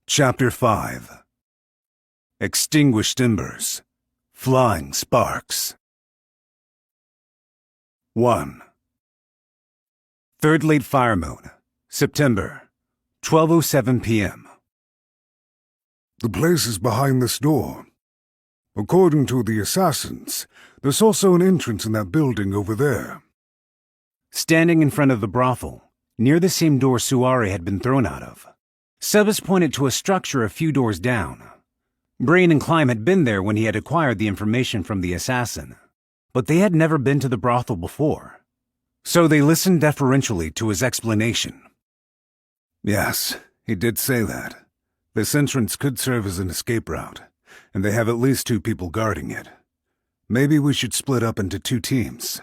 Chapter 5 Extinguished Embers, Flying Sparks. 1. Third Late Fire Moon, September, 12:07 p.m. The place is behind this door. According to the assassins, there's also an entrance in that building over there. Standing in front of the brothel, near the same door Soare had been thrown out of, Sebas pointed to a structure a few doors down. Brain and Climb had been there when he had acquired the information from the assassin, but they had never been to the brothel before, so they listened deferentially to his explanation. Yes, he did say that. This entrance could serve as an escape route, and they have at least 2 people guarding it. Maybe we should split up into 2 teams.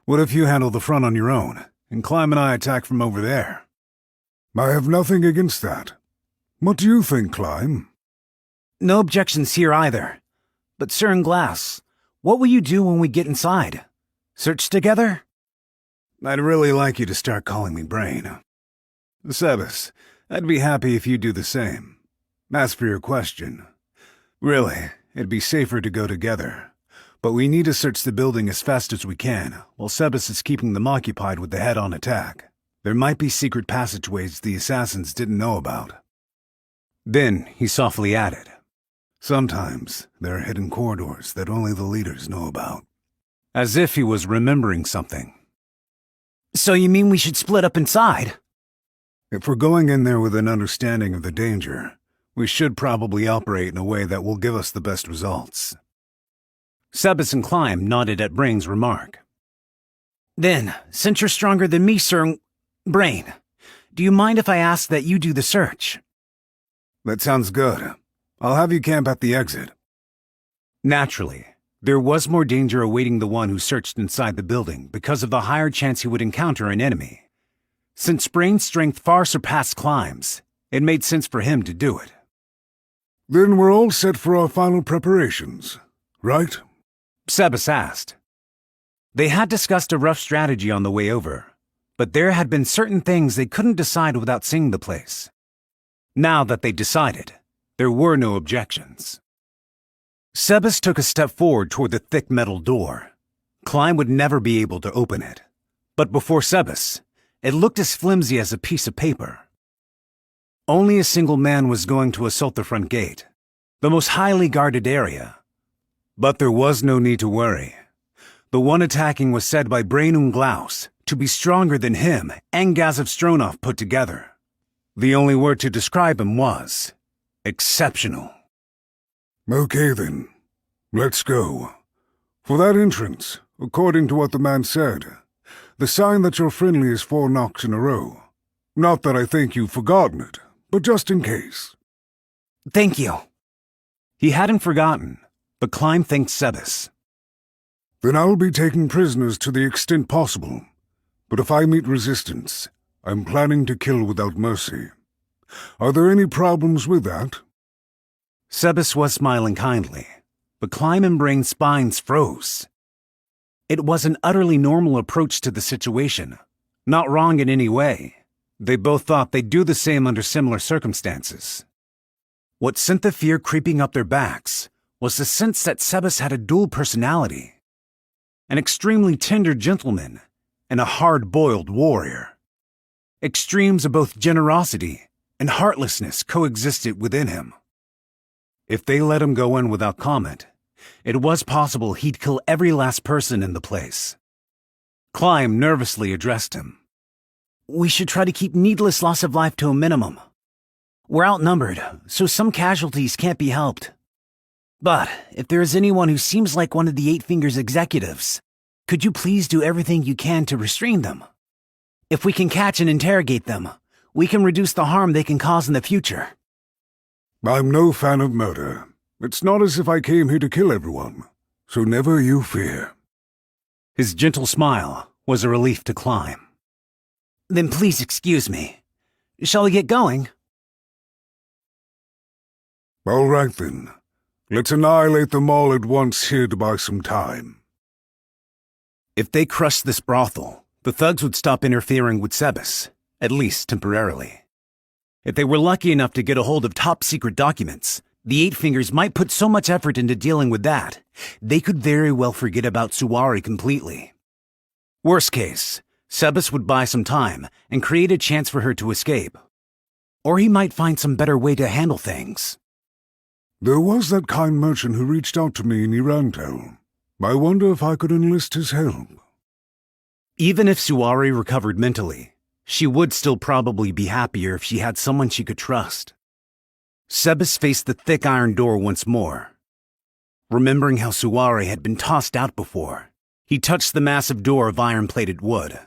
What if you handle the front on your own, and Climb and I attack from over there? I have nothing against that. What do you think, Climb? No objections here either. But Sir in Glass, what will you do when we get inside? Search together? I'd really like you to start calling me Brain. Sebas, I'd be happy if you do the same. As for your question, really, it'd be safer to go together. But we need to search the building as fast as we can, while Sebas is keeping them occupied with the head-on attack. There might be secret passageways the assassins didn't know about. Then he softly added, Sometimes there are hidden corridors that only the leaders know about. As if he was remembering something. So you mean we should split up inside? If we're going in there with an understanding of the danger, we should probably operate in a way that will give us the best results. Sebas and Climb nodded at Brain's remark. Then, since you're stronger than me, Sir Brain, do you mind if I ask that you do the search? That sounds good. I'll have you camp at the exit. Naturally, there was more danger awaiting the one who searched inside the building because of the higher chance he would encounter an enemy. Since Brain's strength far surpassed Climb's, it made sense for him to do it. Then we're all set for our final preparations, right? Sebas asked. They had discussed a rough strategy on the way over, but there had been certain things they couldn't decide without seeing the place. Now that they decided, there were no objections. Sebas took a step forward toward the thick metal door. Climb would never be able to open it, but before Sebas, it looked as flimsy as a piece of paper. Only a single man was going to assault the front gate, the most highly guarded area. But there was no need to worry. The one attacking was said by Brain and Glaus to be stronger than him and Gazov Stronov put together. The only word to describe him was exceptional. Okay then, let's go. For that entrance, according to what the man said, the sign that you're friendly is 4 knocks in a row. Not that I think you've forgotten it, but just in case. Thank you. He hadn't forgotten, but Climb thanked Sebas. Then I'll be taking prisoners to the extent possible. But if I meet resistance, I'm planning to kill without mercy. Are there any problems with that? Sebas was smiling kindly, but Climb and Brain's spines froze. It was an utterly normal approach to the situation, not wrong in any way. They both thought they'd do the same under similar circumstances. What sent the fear creeping up their backs was the sense that Sebas had a dual personality. An extremely tender gentleman and a hard-boiled warrior. Extremes of both generosity and heartlessness coexisted within him. If they let him go in without comment, it was possible he'd kill every last person in the place. Climb nervously addressed him. We should try to keep needless loss of life to a minimum. We're outnumbered, so some casualties can't be helped. But if there is anyone who seems like one of the 8 Fingers executives, could you please do everything you can to restrain them? If we can catch and interrogate them, we can reduce the harm they can cause in the future. I'm no fan of murder. It's not as if I came here to kill everyone, so never you fear. His gentle smile was a relief to Climb. Then please excuse me. Shall we get going? All right then. Let's annihilate them all at once here to buy some time. If they crushed this brothel, the thugs would stop interfering with Sebas, at least temporarily. If they were lucky enough to get a hold of top-secret documents, the Eight Fingers might put so much effort into dealing with that, they could very well forget about Suwari completely. Worst case, Sebas would buy some time and create a chance for her to escape. Or he might find some better way to handle things. There was that kind merchant who reached out to me in Irantel. I wonder if I could enlist his help. Even if Suwari recovered mentally, she would still probably be happier if she had someone she could trust. Sebas faced the thick iron door once more. Remembering how Suwari had been tossed out before, he touched the massive door of iron-plated wood.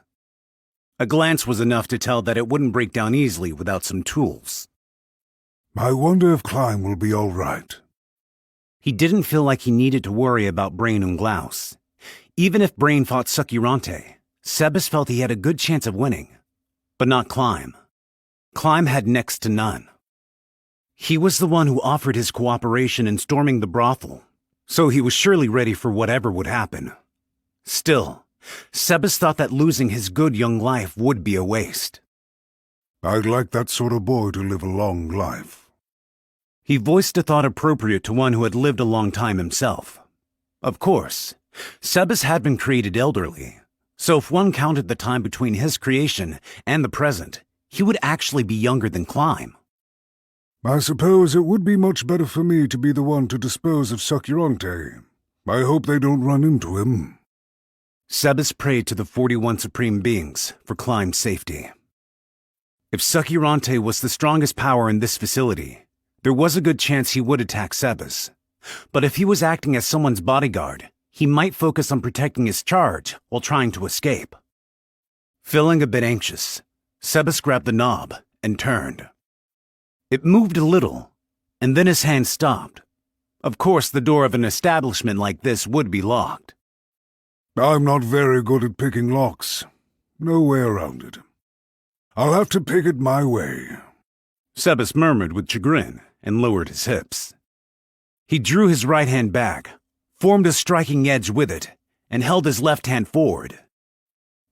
A glance was enough to tell that it wouldn't break down easily without some tools. I wonder if Klein will be all right. He didn't feel like he needed to worry about Brain and Glaus. Even if Brain fought Sakirante, Sebas felt he had a good chance of winning. But not Klein. Klein had next to none. He was the one who offered his cooperation in storming the brothel, so he was surely ready for whatever would happen. Still, Sebas thought that losing his good young life would be a waste. I'd like that sort of boy to live a long life. He voiced a thought appropriate to one who had lived a long time himself. Of course, Sebas had been created elderly, so if one counted the time between his creation and the present, he would actually be younger than Klein. I suppose it would be much better for me to be the one to dispose of Sakirante. I hope they don't run into him. Sebas prayed to the 41 Supreme Beings for Klein's safety. If Sakirante was the strongest power in this facility, there was a good chance he would attack Sebas. But if he was acting as someone's bodyguard, he might focus on protecting his charge while trying to escape. Feeling a bit anxious, Sebas grabbed the knob and turned. It moved a little, and then his hand stopped. Of course, the door of an establishment like this would be locked. I'm not very good at picking locks. No way around it. I'll have to pick it my way. Sebas murmured with chagrin and lowered his hips. He drew his right hand back, formed a striking edge with it, and held his left hand forward.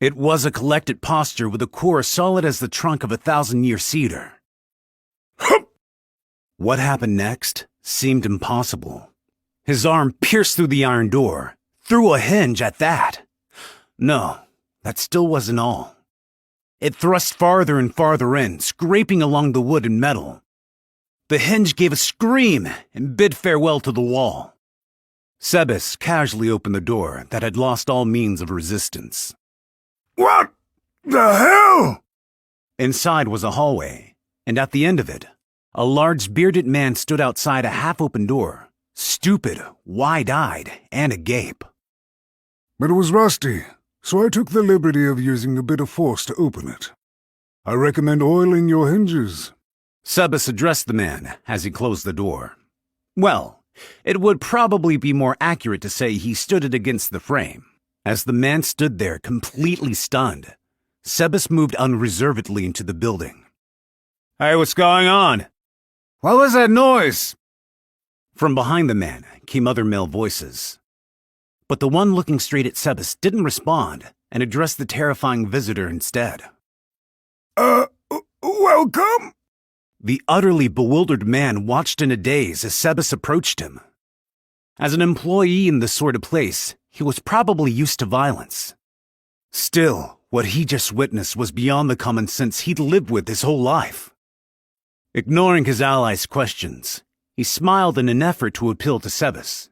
It was a collected posture with a core solid as the trunk of a 1,000-year cedar. What happened next seemed impossible. His arm pierced through the iron door, through a hinge at that. No, that still wasn't all. It thrust farther and farther in, scraping along the wood and metal. The hinge gave a scream and bid farewell to the wall. Sebas casually opened the door that had lost all means of resistance. What the hell? Inside was a hallway, and at the end of it, a large bearded man stood outside a half-open door, stupid, wide-eyed, and agape. It was rusty, so I took the liberty of using a bit of force to open it. I recommend oiling your hinges. Sebas addressed the man as he closed the door. Well, it would probably be more accurate to say he stood it against the frame. As the man stood there completely stunned, Sebas moved unreservedly into the building. Hey, what's going on? What was that noise? From behind the man came other male voices. But the one looking straight at Sebas didn't respond and addressed the terrifying visitor instead. Welcome? The utterly bewildered man watched in a daze as Sebas approached him. As an employee in this sort of place, he was probably used to violence. Still, what he just witnessed was beyond the common sense he'd lived with his whole life. Ignoring his ally's questions, he smiled in an effort to appeal to Sebas.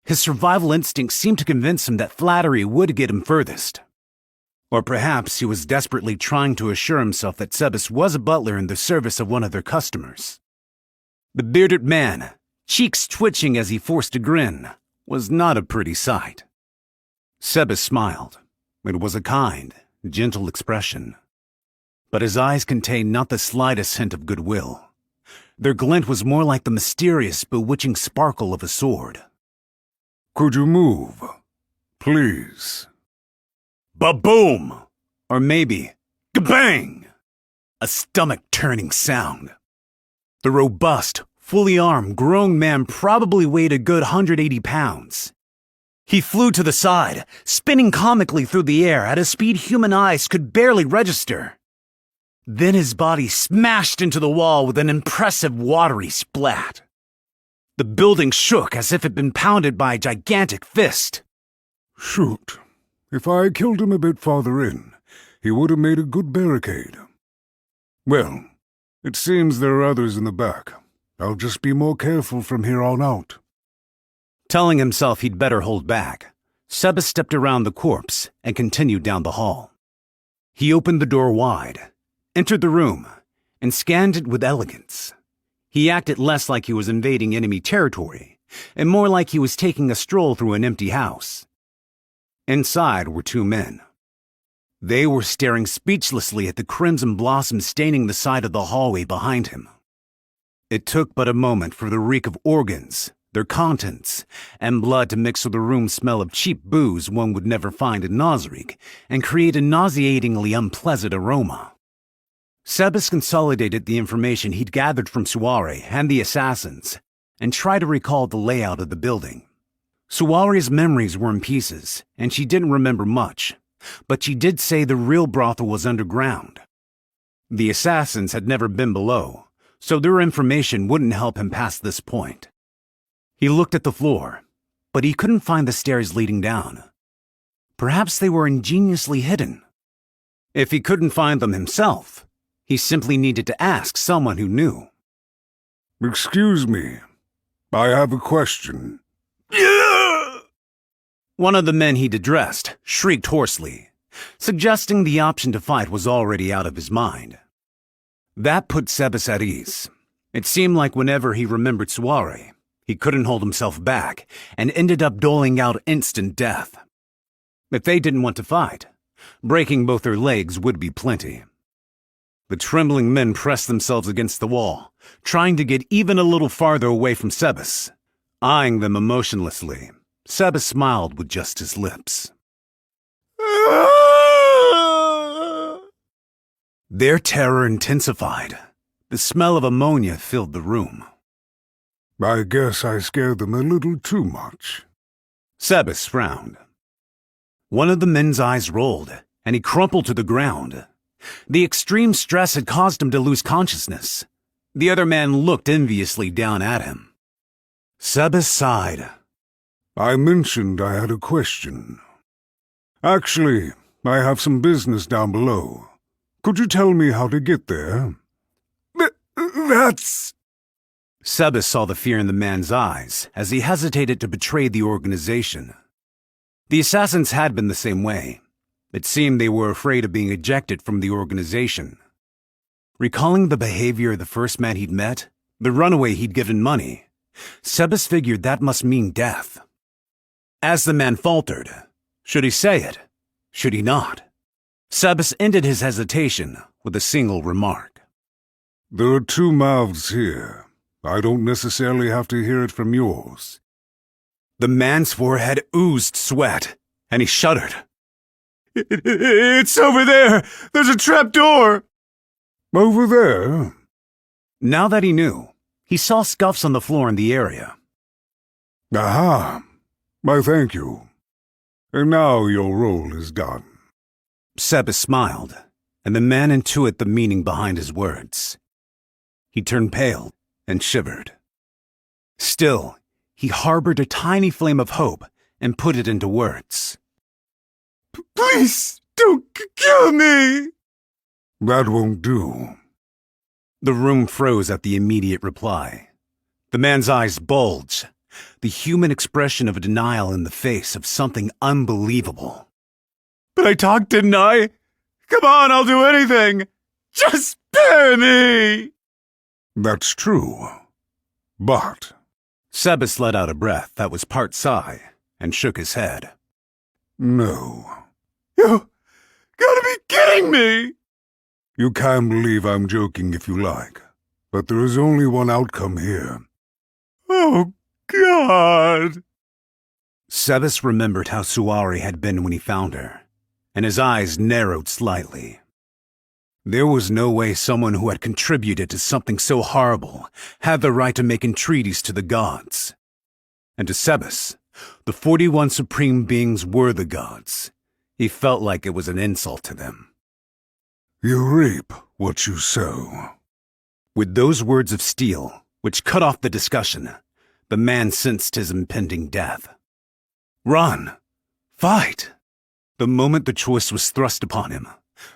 His survival instinct seemed to convince him that flattery would get him furthest. Or perhaps he was desperately trying to assure himself that Sebas was a butler in the service of one of their customers. The bearded man, cheeks twitching as he forced a grin, was not a pretty sight. Sebas smiled. It was a kind, gentle expression. But his eyes contained not the slightest hint of goodwill. Their glint was more like the mysterious, bewitching sparkle of a sword. Could you move? Please. Ba-boom! Or maybe, kabang! A stomach-turning sound. The robust, fully armed, grown man probably weighed a good 180 pounds. He flew to the side, spinning comically through the air at a speed human eyes could barely register. Then his body smashed into the wall with an impressive watery splat. The building shook as if it had been pounded by a gigantic fist. Shoot. If I killed him a bit farther in, he would have made a good barricade. Well, it seems there are others in the back. I'll just be more careful from here on out. Telling himself he'd better hold back, Sebas stepped around the corpse and continued down the hall. He opened the door wide, entered the room, and scanned it with elegance. He acted less like he was invading enemy territory, and more like he was taking a stroll through an empty house. Inside were two men. They were staring speechlessly at the crimson blossom staining the side of the hallway behind him. It took but a moment for the reek of organs, their contents, and blood to mix with the room's smell of cheap booze one would never find in Nosric and create a nauseatingly unpleasant aroma. Sebas consolidated the information he'd gathered from Suare and the assassins and tried to recall the layout of the building. Suare's memories were in pieces, and she didn't remember much, but she did say the real brothel was underground. The assassins had never been below, so their information wouldn't help him past this point. He looked at the floor, but he couldn't find the stairs leading down. Perhaps they were ingeniously hidden. If he couldn't find them himself, he simply needed to ask someone who knew. Excuse me, I have a question. One of the men he'd addressed shrieked hoarsely, suggesting the option to fight was already out of his mind. That put Sebas at ease. It seemed like whenever he remembered Suare, he couldn't hold himself back and ended up doling out instant death. If they didn't want to fight, breaking both their legs would be plenty. The trembling men pressed themselves against the wall, trying to get even a little farther away from Sebas. Eyeing them emotionlessly, Sebas smiled with just his lips. Their terror intensified. The smell of ammonia filled the room. I guess I scared them a little too much. Sebas frowned. One of the men's eyes rolled, and he crumpled to the ground. The extreme stress had caused him to lose consciousness. The other man looked enviously down at him. Sebas sighed. I mentioned I had a question. Actually, I have some business down below. Could you tell me how to get there? That's... Sebas saw the fear in the man's eyes as he hesitated to betray the organization. The assassins had been the same way. It seemed they were afraid of being ejected from the organization. Recalling the behavior of the first man he'd met, the runaway he'd given money, Sebas figured that must mean death. As the man faltered, should he say it? Should he not? Sebas ended his hesitation with a single remark. There are two mouths here. I don't necessarily have to hear it from yours. The man's forehead oozed sweat, and he shuddered. It's over there! There's a trap door! Over there? Now that he knew, he saw scuffs on the floor in the area. Aha! I thank you. And now your role is done. Sebas smiled, and the man intuited the meaning behind his words. He turned pale and shivered. Still, he harbored a tiny flame of hope and put it into words. Please, don't kill me! That won't do. The room froze at the immediate reply. The man's eyes bulged, the human expression of denial in the face of something unbelievable. But I talked, didn't I? Come on, I'll do anything! Just spare me! That's true. But... Sebas let out a breath that was part sigh and shook his head. No. You gotta be kidding me! You can believe I'm joking if you like, but there is only one outcome here. Oh, God! Sebas remembered how Suare had been when he found her, and his eyes narrowed slightly. There was no way someone who had contributed to something so horrible had the right to make entreaties to the gods. And to Sebas, the 41 supreme beings were the gods. He felt like it was an insult to them. You reap what you sow. With those words of steel, which cut off the discussion, the man sensed his impending death. Run! Fight! The moment the choice was thrust upon him,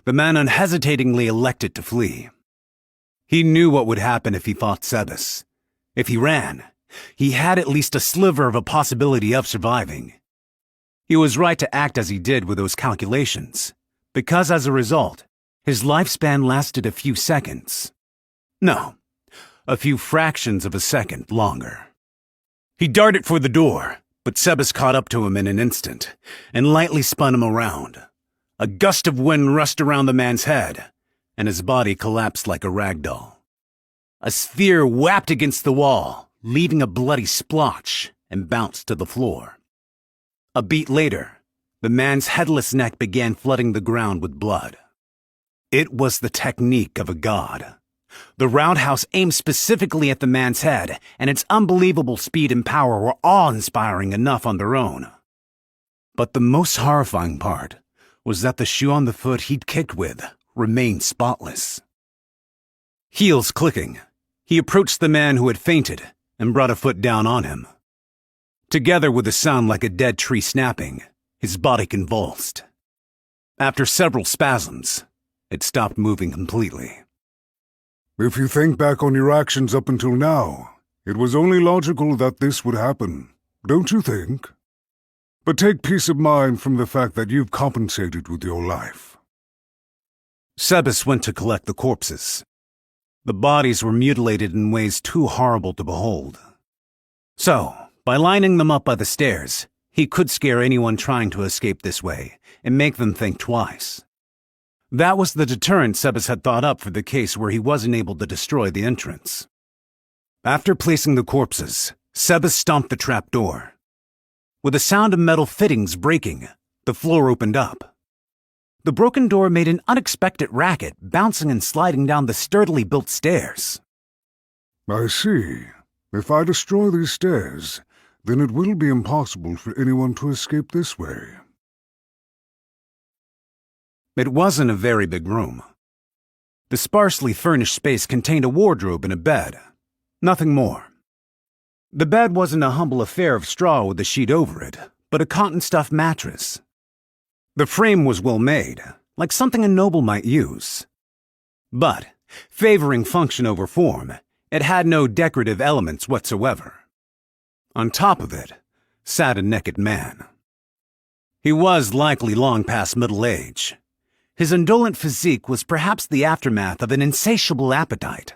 the man unhesitatingly elected to flee. He knew what would happen if he fought Sebas. If he ran, he had at least a sliver of a possibility of surviving. He was right to act as he did with those calculations, because as a result, his lifespan lasted a few seconds. No, a few fractions of a second longer. He darted for the door, but Sebas caught up to him in an instant and lightly spun him around. A gust of wind rushed around the man's head, and his body collapsed like a rag doll. A sphere whapped against the wall, leaving a bloody splotch, and bounced to the floor. A beat later, the man's headless neck began flooding the ground with blood. It was the technique of a god. The roundhouse aimed specifically at the man's head, and its unbelievable speed and power were awe-inspiring enough on their own. But the most horrifying part was that the shoe on the foot he'd kicked with remained spotless. Heels clicking, he approached the man who had fainted and brought a foot down on him. Together with a sound like a dead tree snapping, his body convulsed. After several spasms, it stopped moving completely. If you think back on your actions up until now, it was only logical that this would happen, don't you think? But take peace of mind from the fact that you've compensated with your life. Sebas went to collect the corpses. The bodies were mutilated in ways too horrible to behold. So, by lining them up by the stairs, he could scare anyone trying to escape this way and make them think twice. That was the deterrent Sebas had thought up for the case where he wasn't able to destroy the entrance. After placing the corpses, Sebas stomped the trapdoor. With a sound of metal fittings breaking, the floor opened up. The broken door made an unexpected racket, bouncing and sliding down the sturdily built stairs. I see. If I destroy these stairs, then it will be impossible for anyone to escape this way. It wasn't a very big room. The sparsely furnished space contained a wardrobe and a bed. Nothing more. The bed wasn't a humble affair of straw with a sheet over it, but a cotton-stuffed mattress. The frame was well made, like something a noble might use. But, favoring function over form, it had no decorative elements whatsoever. On top of it sat a naked man. He was likely long past middle age. His indolent physique was perhaps the aftermath of an insatiable appetite.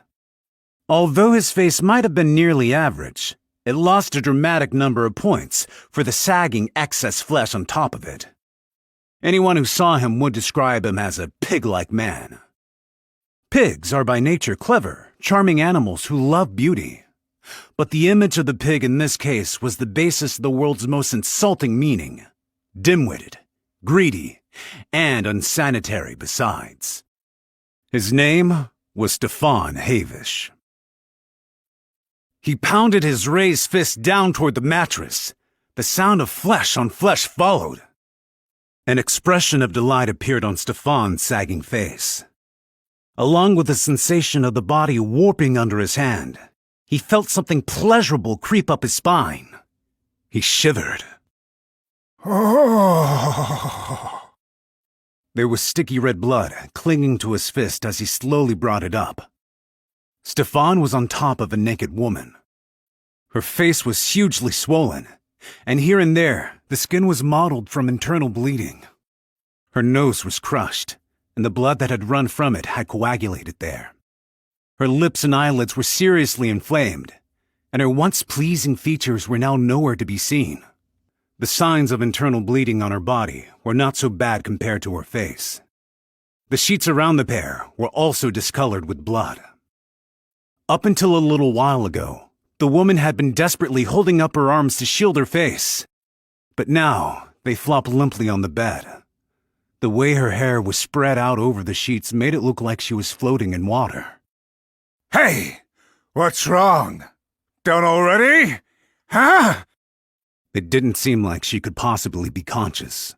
Although his face might have been nearly average, it lost a dramatic number of points for the sagging excess flesh on top of it. Anyone who saw him would describe him as a pig-like man. Pigs are by nature clever, charming animals who love beauty. But the image of the pig in this case was the basis of the world's most insulting meaning: dim-witted, greedy, and unsanitary besides. His name was Stefan Havish. He pounded his raised fist down toward the mattress. The sound of flesh on flesh followed. An expression of delight appeared on Stefan's sagging face. Along with the sensation of the body warping under his hand, he felt something pleasurable creep up his spine. He shivered. There was sticky red blood clinging to his fist as he slowly brought it up. Stefan was on top of a naked woman. Her face was hugely swollen, and here and there the skin was mottled from internal bleeding. Her nose was crushed, and the blood that had run from it had coagulated there. Her lips and eyelids were seriously inflamed, and her once pleasing features were now nowhere to be seen. The signs of internal bleeding on her body were not so bad compared to her face. The sheets around the pair were also discolored with blood. Up until a little while ago, the woman had been desperately holding up her arms to shield her face, but now they flopped limply on the bed. The way her hair was spread out over the sheets made it look like she was floating in water. Hey! What's wrong? Done already? Huh? It didn't seem like she could possibly be conscious.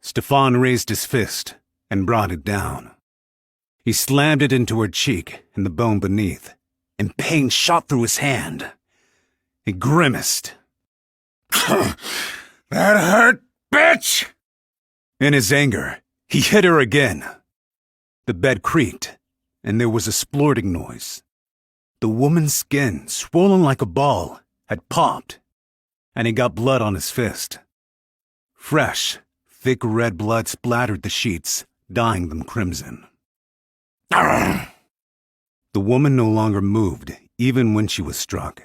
Stefan raised his fist and brought it down. He slammed it into her cheek and the bone beneath, and pain shot through his hand. He grimaced. That hurt, bitch! In his anger, he hit her again. The bed creaked, and there was a splorting noise. The woman's skin, swollen like a ball, had popped, and he got blood on his fist. Fresh, thick red blood splattered the sheets, dyeing them crimson. The woman no longer moved, even when she was struck,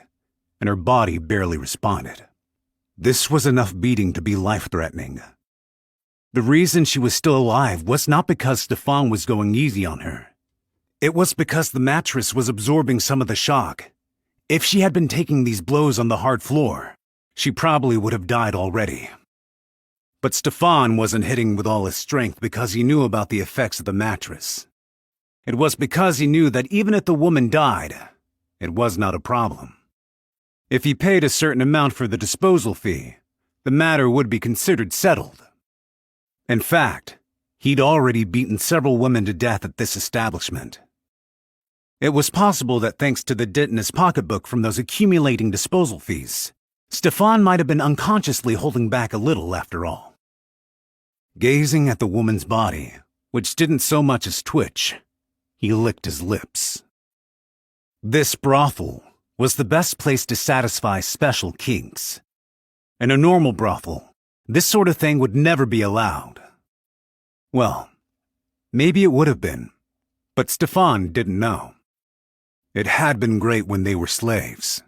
and her body barely responded. This was enough beating to be life-threatening. The reason she was still alive was not because Stefan was going easy on her. It was because the mattress was absorbing some of the shock. If she had been taking these blows on the hard floor, she probably would have died already. But Stefan wasn't hitting with all his strength because he knew about the effects of the mattress. It was because he knew that even if the woman died, it was not a problem. If he paid a certain amount for the disposal fee, the matter would be considered settled. In fact, he'd already beaten several women to death at this establishment. It was possible that thanks to the dent in his pocketbook from those accumulating disposal fees, Stefan might have been unconsciously holding back a little after all. Gazing at the woman's body, which didn't so much as twitch, he licked his lips. This brothel was the best place to satisfy special kinks. In a normal brothel, this sort of thing would never be allowed. Well, maybe it would have been, but Stefan didn't know. It had been great when they were slaves.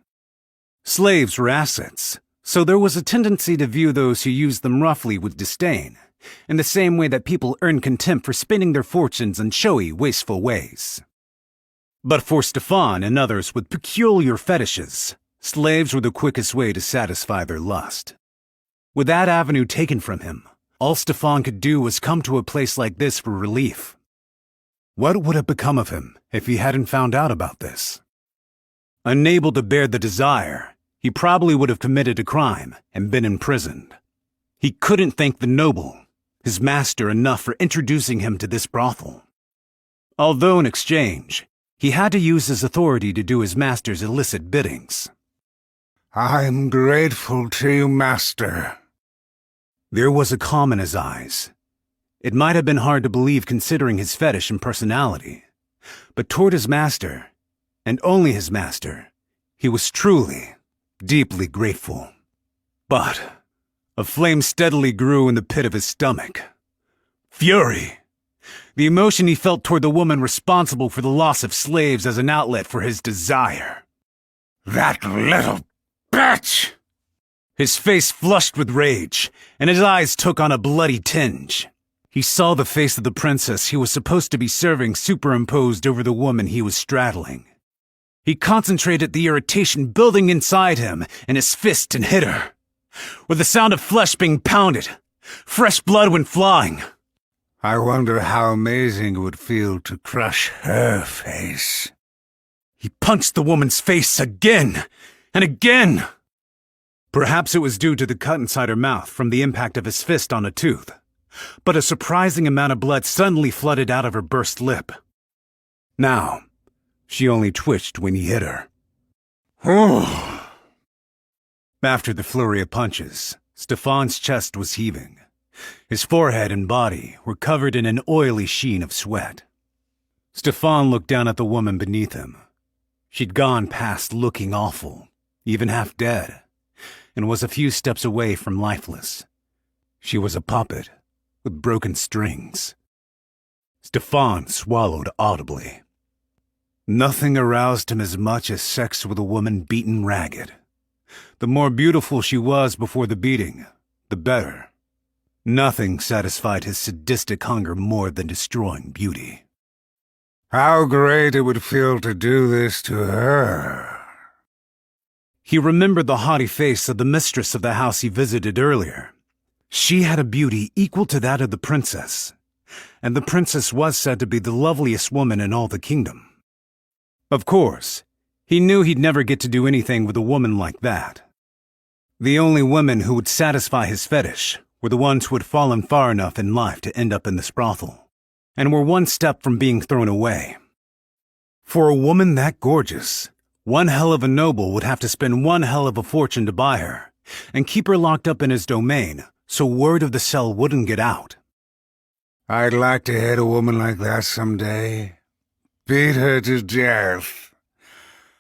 Slaves were assets, so there was a tendency to view those who used them roughly with disdain, in the same way that people earn contempt for spending their fortunes in showy, wasteful ways. But for Stefan and others with peculiar fetishes, slaves were the quickest way to satisfy their lust. With that avenue taken from him, all Stefan could do was come to a place like this for relief. What would have become of him if he hadn't found out about this? Unable to bear the desire, he probably would have committed a crime and been imprisoned. He couldn't thank the noble, his master, enough for introducing him to this brothel. Although in exchange, he had to use his authority to do his master's illicit biddings. I'm grateful to you, master. There was a calm in his eyes. It might have been hard to believe considering his fetish and personality, but toward his master, and only his master, he was truly, deeply grateful. But a flame steadily grew in the pit of his stomach. Fury! The emotion he felt toward the woman responsible for the loss of slaves as an outlet for his desire. That little bitch! His face flushed with rage, and his eyes took on a bloody tinge. He saw the face of the princess he was supposed to be serving superimposed over the woman he was straddling. He concentrated the irritation building inside him in his fist and hit her. With the sound of flesh being pounded, fresh blood went flying. I wonder how amazing it would feel to crush her face. He punched the woman's face again and again. Perhaps it was due to the cut inside her mouth from the impact of his fist on a tooth, but a surprising amount of blood suddenly flooded out of her burst lip. Now, she only twitched when he hit her. After the flurry of punches, Stefan's chest was heaving. His forehead and body were covered in an oily sheen of sweat. Stefan looked down at the woman beneath him. She'd gone past looking awful, even half dead, and was a few steps away from lifeless. She was a puppet with broken strings. Stefan swallowed audibly. Nothing aroused him as much as sex with a woman beaten ragged. The more beautiful she was before the beating, the better. Nothing satisfied his sadistic hunger more than destroying beauty. How great it would feel to do this to her. He remembered the haughty face of the mistress of the house he visited earlier. She had a beauty equal to that of the princess, and the princess was said to be the loveliest woman in all the kingdom. Of course, he knew he'd never get to do anything with a woman like that. The only women who would satisfy his fetish were the ones who had fallen far enough in life to end up in this brothel. and were one step from being thrown away. For a woman that gorgeous, one hell of a noble would have to spend one hell of a fortune to buy her, and keep her locked up in his domain so word of the cell wouldn't get out. I'd like to hit a woman like that someday. Beat her to death.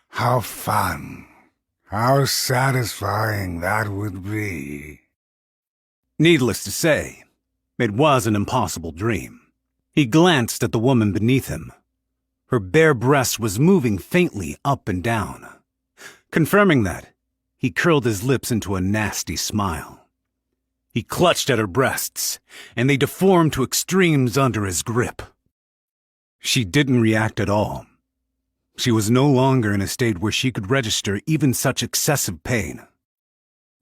How fun. How satisfying that would be. Needless to say, it was an impossible dream. He glanced at the woman beneath him. Her bare breast was moving faintly up and down. Confirming that, he curled his lips into a nasty smile. He clutched at her breasts, and they deformed to extremes under his grip. She didn't react at all. She was no longer in a state where she could register even such excessive pain.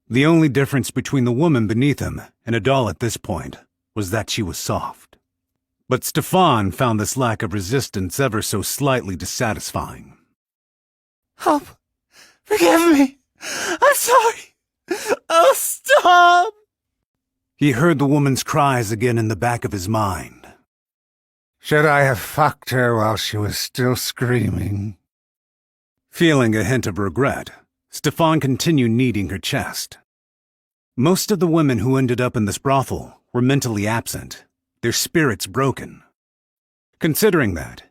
The only difference between the woman beneath him and a doll at this point was that she was soft. But Stefan found this lack of resistance ever so slightly dissatisfying. Help! Forgive me! I'm sorry! Oh, stop! He heard the woman's cries again in the back of his mind. Should I have fucked her while she was still screaming? Feeling a hint of regret, Stefan continued kneading her chest. Most of the women who ended up in this brothel were mentally absent, their spirits broken. Considering that,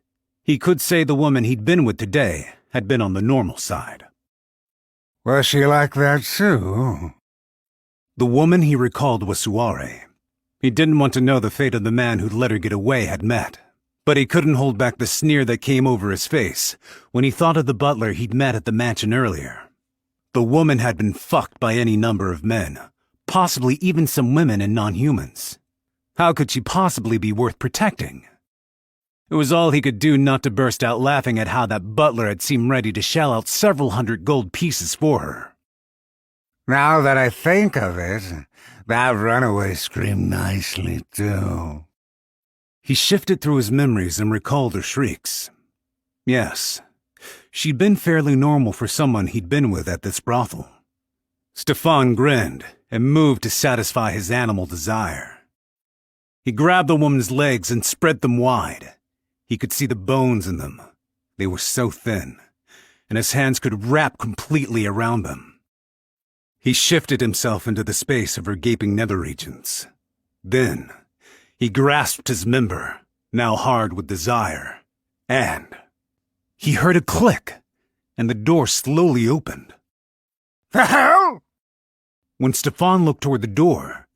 he could say the woman he'd been with today had been on the normal side. Was she like that too? The woman he recalled was Suare. He didn't want to know the fate of the man who'd let her get away had met, but he couldn't hold back the sneer that came over his face when he thought of the butler he'd met at the mansion earlier. The woman had been fucked by any number of men, possibly even some women and non-humans. How could she possibly be worth protecting? It was all he could do not to burst out laughing at how that butler had seemed ready to shell out several hundred gold pieces for her. Now that I think of it, that runaway screamed nicely, too. He shifted through his memories and recalled her shrieks. Yes, she'd been fairly normal for someone he'd been with at this brothel. Stefan grinned and moved to satisfy his animal desire. He grabbed the woman's legs and spread them wide. He could see the bones in them. They were so thin, and his hands could wrap completely around them. He shifted himself into the space of her gaping nether regions. Then, he grasped his member, now hard with desire, and he heard a click, and the door slowly opened. The hell? When Stefan looked toward the door,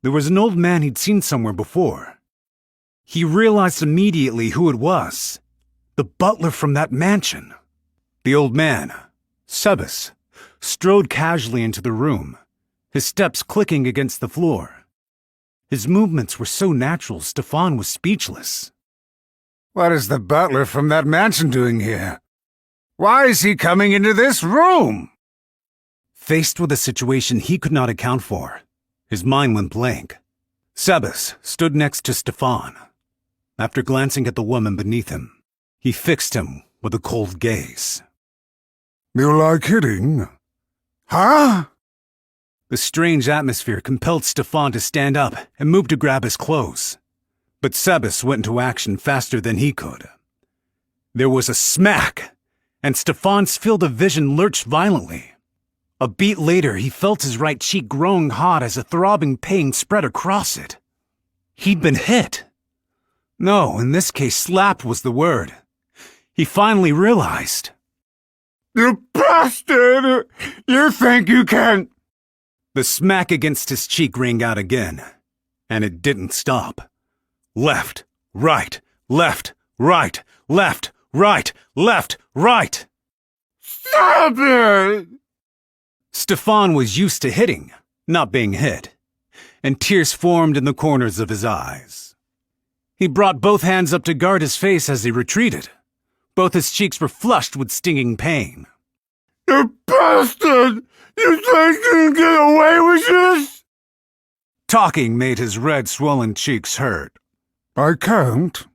there was an old man he'd seen somewhere before. He realized immediately who it was. The butler from that mansion. The old man, Sebas, strode casually into the room, his steps clicking against the floor. His movements were so natural, Stefan was speechless. What is the butler from that mansion doing here? Why is he coming into this room? Faced with a situation he could not account for, his mind went blank. Sebas stood next to Stefan. After glancing at the woman beneath him, he fixed him with a cold gaze. You like hitting? Huh? The strange atmosphere compelled Stefan to stand up and move to grab his clothes. But Sebas went into action faster than he could. There was a smack, and Stefan's field of vision lurched violently. A beat later, he felt his right cheek growing hot as a throbbing pain spread across it. He'd been hit. No, in this case, slapped was the word. He finally realized. You bastard! You think you can... The smack against his cheek rang out again, and it didn't stop. Left, right, left, right, left, right, left, right. Stop it! Stefan was used to hitting, not being hit, and tears formed in the corners of his eyes. He brought both hands up to guard his face as he retreated. Both his cheeks were flushed with stinging pain. You bastard! You think you can get away with this? Talking made his red, swollen cheeks hurt. I can't.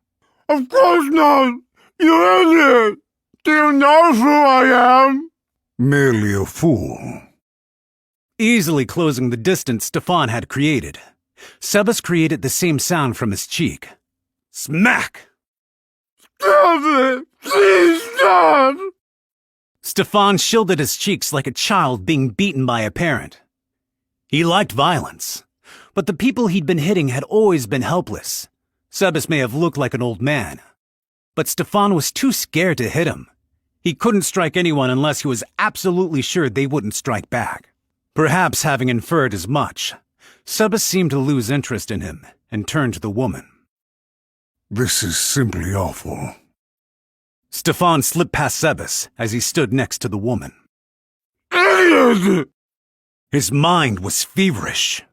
Of course not! You idiot! Do you know who I am? Merely a fool. Easily closing the distance Stefan had created, Sebas created the same sound from his cheek. Smack! Stop it! Please stop! Stefan shielded his cheeks like a child being beaten by a parent. He liked violence, but the people he'd been hitting had always been helpless. Sebas may have looked like an old man, but Stefan was too scared to hit him. He couldn't strike anyone unless he was absolutely sure they wouldn't strike back. Perhaps having inferred as much, Sebas seemed to lose interest in him and turned to the woman. This is simply awful. Stefan slipped past Sebas as he stood next to the woman. Idiot! His mind was feverish.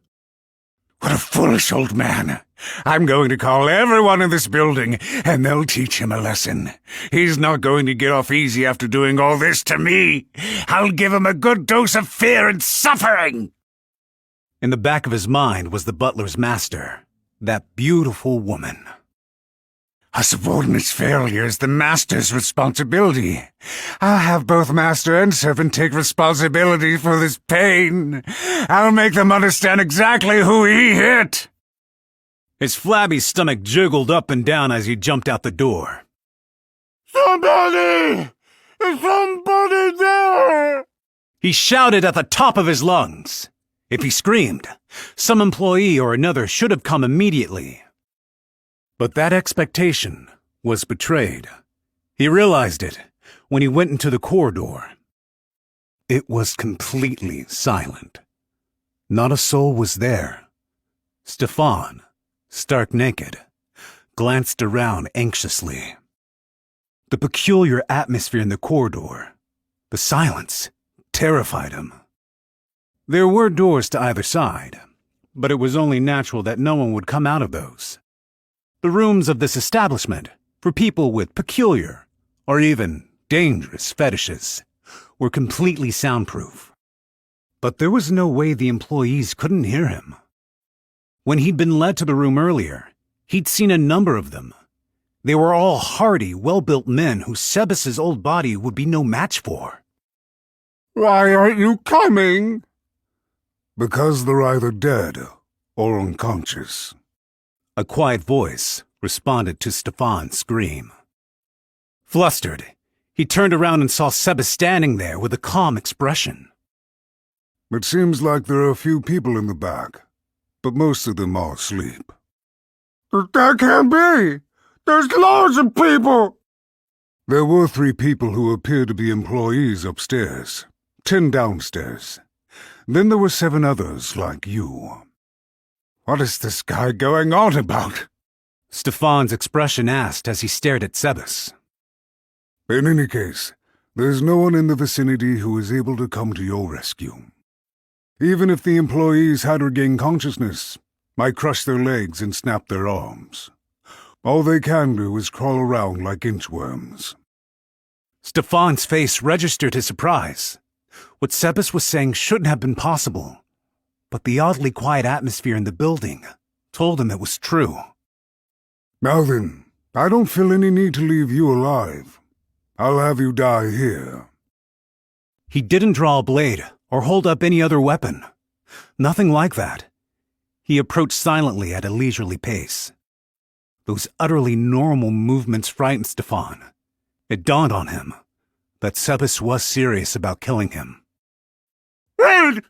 What a foolish old man. I'm going to call everyone in this building, and they'll teach him a lesson. He's not going to get off easy after doing all this to me. I'll give him a good dose of fear and suffering. In the back of his mind was the butler's master, that beautiful woman. A subordinate's failure is the master's responsibility. I'll have both master and servant take responsibility for this pain. I'll make them understand exactly who he hit. His flabby stomach jiggled up and down as he jumped out the door. Somebody! Is somebody there? He shouted at the top of his lungs. If he screamed, some employee or another should have come immediately. But that expectation was betrayed. He realized it when he went into the corridor. It was completely silent. Not a soul was there. Stefan, stark naked, glanced around anxiously. The peculiar atmosphere in the corridor, the silence, terrified him. There were doors to either side, but it was only natural that no one would come out of those. The rooms of this establishment, for people with peculiar, or even dangerous fetishes, were completely soundproof. But there was no way the employees couldn't hear him. When he'd been led to the room earlier, he'd seen a number of them. They were all hardy, well-built men who Sebas's old body would be no match for. Why aren't you coming? Because they're either dead or unconscious. A quiet voice responded to Stefan's scream. Flustered, he turned around and saw Sebas standing there with a calm expression. It seems like there are a few people in the back, but most of them are asleep. That can't be! There's loads of people! There were 3 people who appeared to be employees upstairs, 10 downstairs. Then there were 7 others like you. What is this guy going on about? Stefan's expression asked as he stared at Sebas. In any case, there's no one in the vicinity who is able to come to your rescue. Even if the employees had regained consciousness, I crushed their legs and snapped their arms. All they can do is crawl around like inchworms. Stefan's face registered his surprise. What Sebas was saying shouldn't have been possible, but the oddly quiet atmosphere in the building told him it was true. Now then, I don't feel any need to leave you alive. I'll have you die here. He didn't draw a blade or hold up any other weapon. Nothing like that. He approached silently at a leisurely pace. Those utterly normal movements frightened Stefan. It dawned on him that Sebas was serious about killing him. Wait!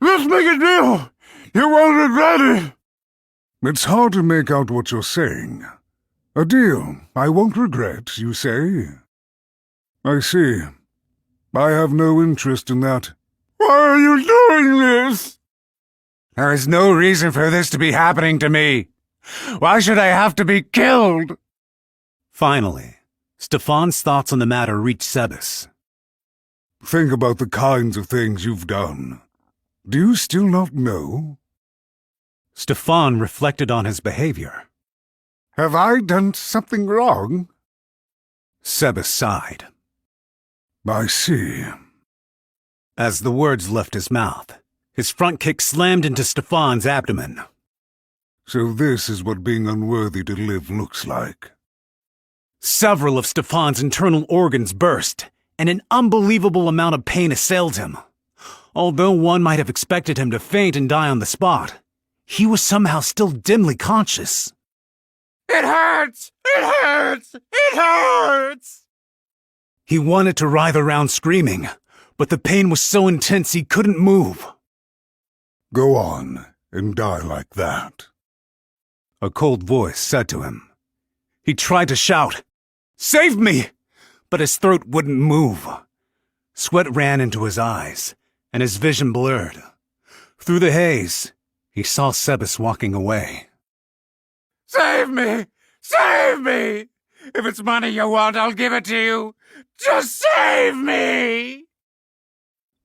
Let's make a deal! You won't regret it! It's hard to make out what you're saying. A deal I won't regret, you say? I see. I have no interest in that. Why are you doing this? There is no reason for this to be happening to me. Why should I have to be killed? Finally, Stefan's thoughts on the matter reached Sebas. Think about the kinds of things you've done. Do you still not know? Stefan reflected on his behavior. Have I done something wrong? Sebas sighed. I see. As the words left his mouth, his front kick slammed into Stefan's abdomen. So this is what being unworthy to live looks like. Several of Stefan's internal organs burst, and an unbelievable amount of pain assailed him. Although one might have expected him to faint and die on the spot, he was somehow still dimly conscious. It hurts! It hurts! It hurts! He wanted to writhe around screaming, but the pain was so intense he couldn't move. Go on and die like that, A cold voice said to him. He tried to shout, "Save me!" but his throat wouldn't move. Sweat ran into his eyes, and his vision blurred. Through the haze, he saw Sebas walking away. Save me! Save me! If it's money you want, I'll give it to you. Just save me!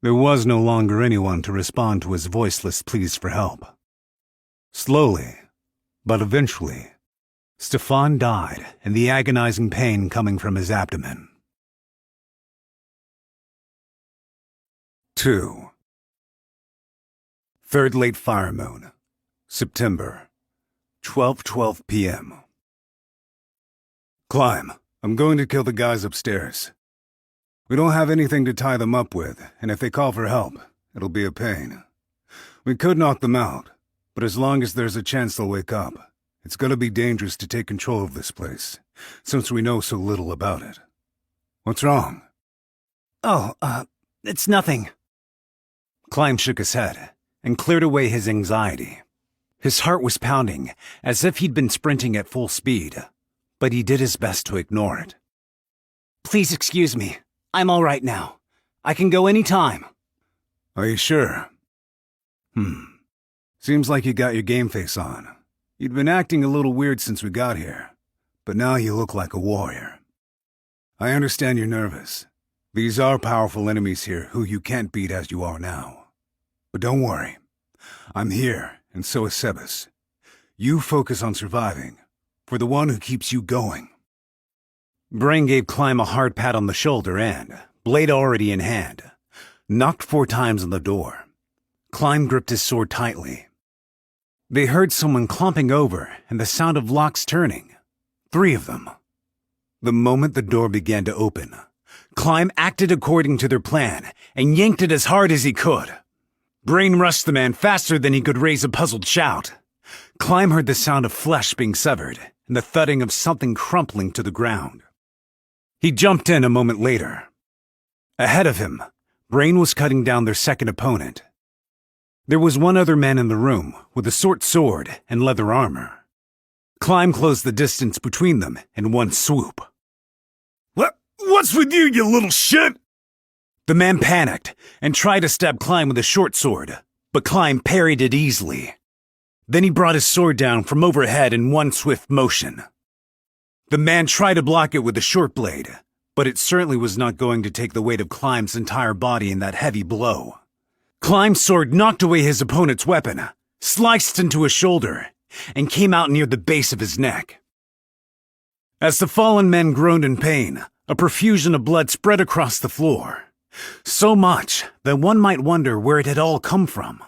There was no longer anyone to respond to his voiceless pleas for help. Slowly, but eventually, Stefan died in the agonizing pain coming from his abdomen. 2. Third late fire moon, September, 12:12 p.m. Climb. I'm going to kill the guys upstairs. We don't have anything to tie them up with, and if they call for help, it'll be a pain. We could knock them out, but as long as there's a chance they'll wake up, it's gonna be dangerous to take control of this place, since we know so little about it. What's wrong? Oh, it's nothing. Climb shook his head and cleared away his anxiety. His heart was pounding, as if he'd been sprinting at full speed, but he did his best to ignore it. Please excuse me. I'm all right now. I can go any time. Are you sure? Seems like you got your game face on. You'd been acting a little weird since we got here, but now you look like a warrior. I understand you're nervous. These are powerful enemies here who you can't beat as you are now. But don't worry. I'm here, and so is Sebas. You focus on surviving, for the one who keeps you going. Brain gave Climb a hard pat on the shoulder and, blade already in hand, knocked 4 times on the door. Climb gripped his sword tightly. They heard someone clomping over and the sound of locks turning. 3 of them. The moment the door began to open, Climb acted according to their plan and yanked it as hard as he could. Brain rushed the man faster than he could raise a puzzled shout. Climb heard the sound of flesh being severed and the thudding of something crumpling to the ground. He jumped in a moment later. Ahead of him, Brain was cutting down their second opponent. There was one other man in the room with a short sword and leather armor. Climb closed the distance between them in one swoop. What's with you, you little shit? The man panicked and tried to stab Climb with a short sword, but Climb parried it easily. Then he brought his sword down from overhead in one swift motion. The man tried to block it with the short blade, but it certainly was not going to take the weight of Climb's entire body in that heavy blow. Climb's sword knocked away his opponent's weapon, sliced into his shoulder, and came out near the base of his neck. As the fallen men groaned in pain, a profusion of blood spread across the floor. So much that one might wonder where it had all come from.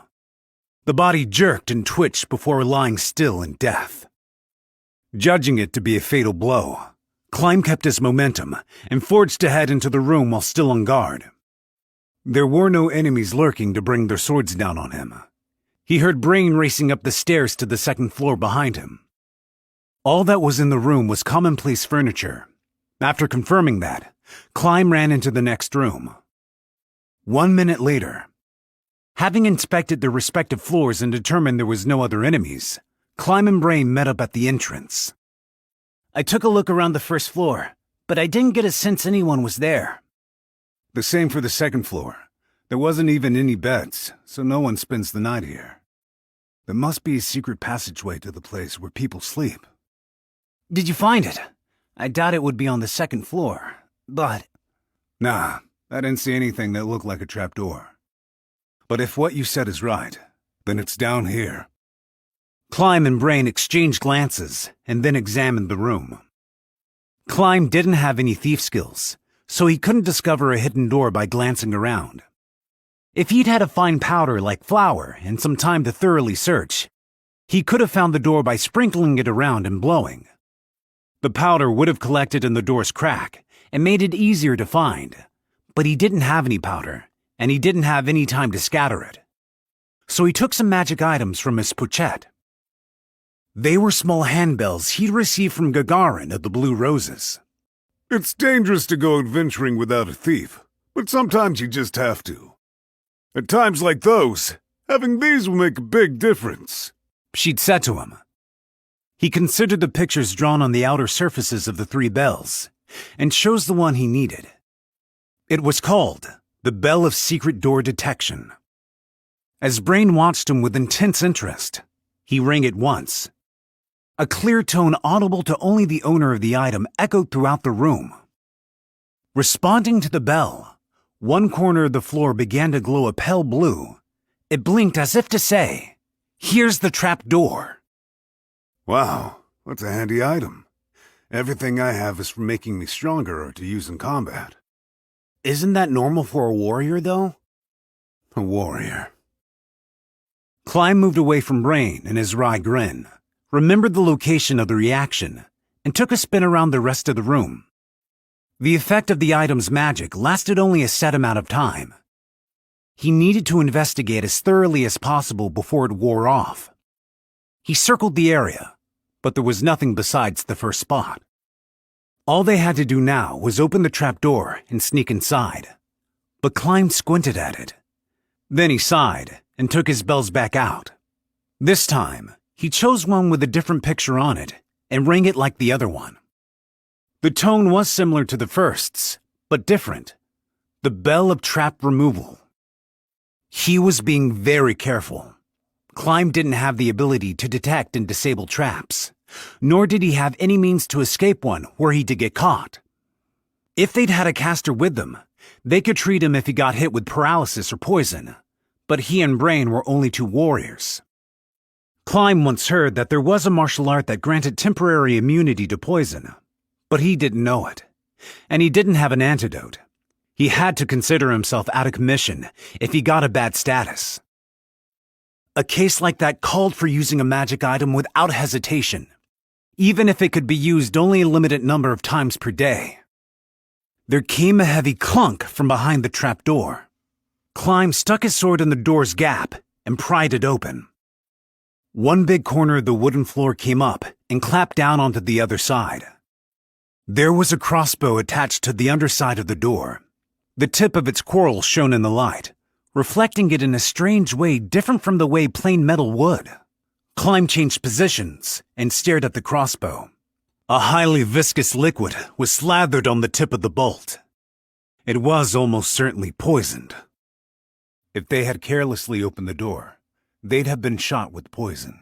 The body jerked and twitched before lying still in death. Judging it to be a fatal blow, Climb kept his momentum and forged ahead into the room while still on guard. There were no enemies lurking to bring their swords down on him. He heard Brain racing up the stairs to the second floor behind him. All that was in the room was commonplace furniture. After confirming that, Climb ran into the next room. 1 minute later, having inspected their respective floors and determined there was no other enemies, Climb and Brain met up at the entrance. I took a look around the first floor, but I didn't get a sense anyone was there. The same for the second floor. There wasn't even any beds, so no one spends the night here. There must be a secret passageway to the place where people sleep. Did you find it? I doubt it would be on the second floor, but... Nah, I didn't see anything that looked like a trapdoor. But if what you said is right, then it's down here. Climb and Brain exchanged glances and then examined the room. Climb didn't have any thief skills, so he couldn't discover a hidden door by glancing around. If he'd had a fine powder like flour and some time to thoroughly search, he could have found the door by sprinkling it around and blowing. The powder would have collected in the door's crack and made it easier to find, but he didn't have any powder, and he didn't have any time to scatter it. So he took some magic items from his pochette. They were small handbells he'd received from Gagarin of the Blue Roses. It's dangerous to go adventuring without a thief, but sometimes you just have to. At times like those, having these will make a big difference, she'd said to him. He considered the pictures drawn on the outer surfaces of the 3 bells, and chose the one he needed. It was called the Bell of Secret Door Detection. As Brain watched him with intense interest, he rang it once. A clear tone audible to only the owner of the item echoed throughout the room. Responding to the bell, one corner of the floor began to glow a pale blue. It blinked as if to say, "Here's the trap door." Wow, that's a handy item. Everything I have is for making me stronger or to use in combat. Isn't that normal for a warrior, though? A warrior. Clyde moved away from Brain and his wry grin, remembered the location of the reaction, and took a spin around the rest of the room. The effect of the item's magic lasted only a set amount of time. He needed to investigate as thoroughly as possible before it wore off. He circled the area, but there was nothing besides the first spot. All they had to do now was open the trapdoor and sneak inside. But Clyde squinted at it. Then he sighed and took his bells back out. This time, he chose one with a different picture on it and rang it like the other one. The tone was similar to the first's, but different. The bell of trap removal. He was being very careful. Clyde didn't have the ability to detect and disable traps, nor did he have any means to escape one were he to get caught. If they'd had a caster with them, they could treat him if he got hit with paralysis or poison, but he and Brain were only 2 warriors. Clyde once heard that there was a martial art that granted temporary immunity to poison, but he didn't know it, and he didn't have an antidote. He had to consider himself out of commission if he got a bad status. A case like that called for using a magic item without hesitation, even if it could be used only a limited number of times per day. There came a heavy clunk from behind the trapdoor. Clyde stuck his sword in the door's gap and pried it open. One big corner of the wooden floor came up and clapped down onto the other side. There was a crossbow attached to the underside of the door, the tip of its quarrel shone in the light, reflecting it in a strange way different from the way plain metal would. Clyde changed positions and stared at the crossbow. A highly viscous liquid was slathered on the tip of the bolt. It was almost certainly poisoned. If they had carelessly opened the door, they'd have been shot with poison.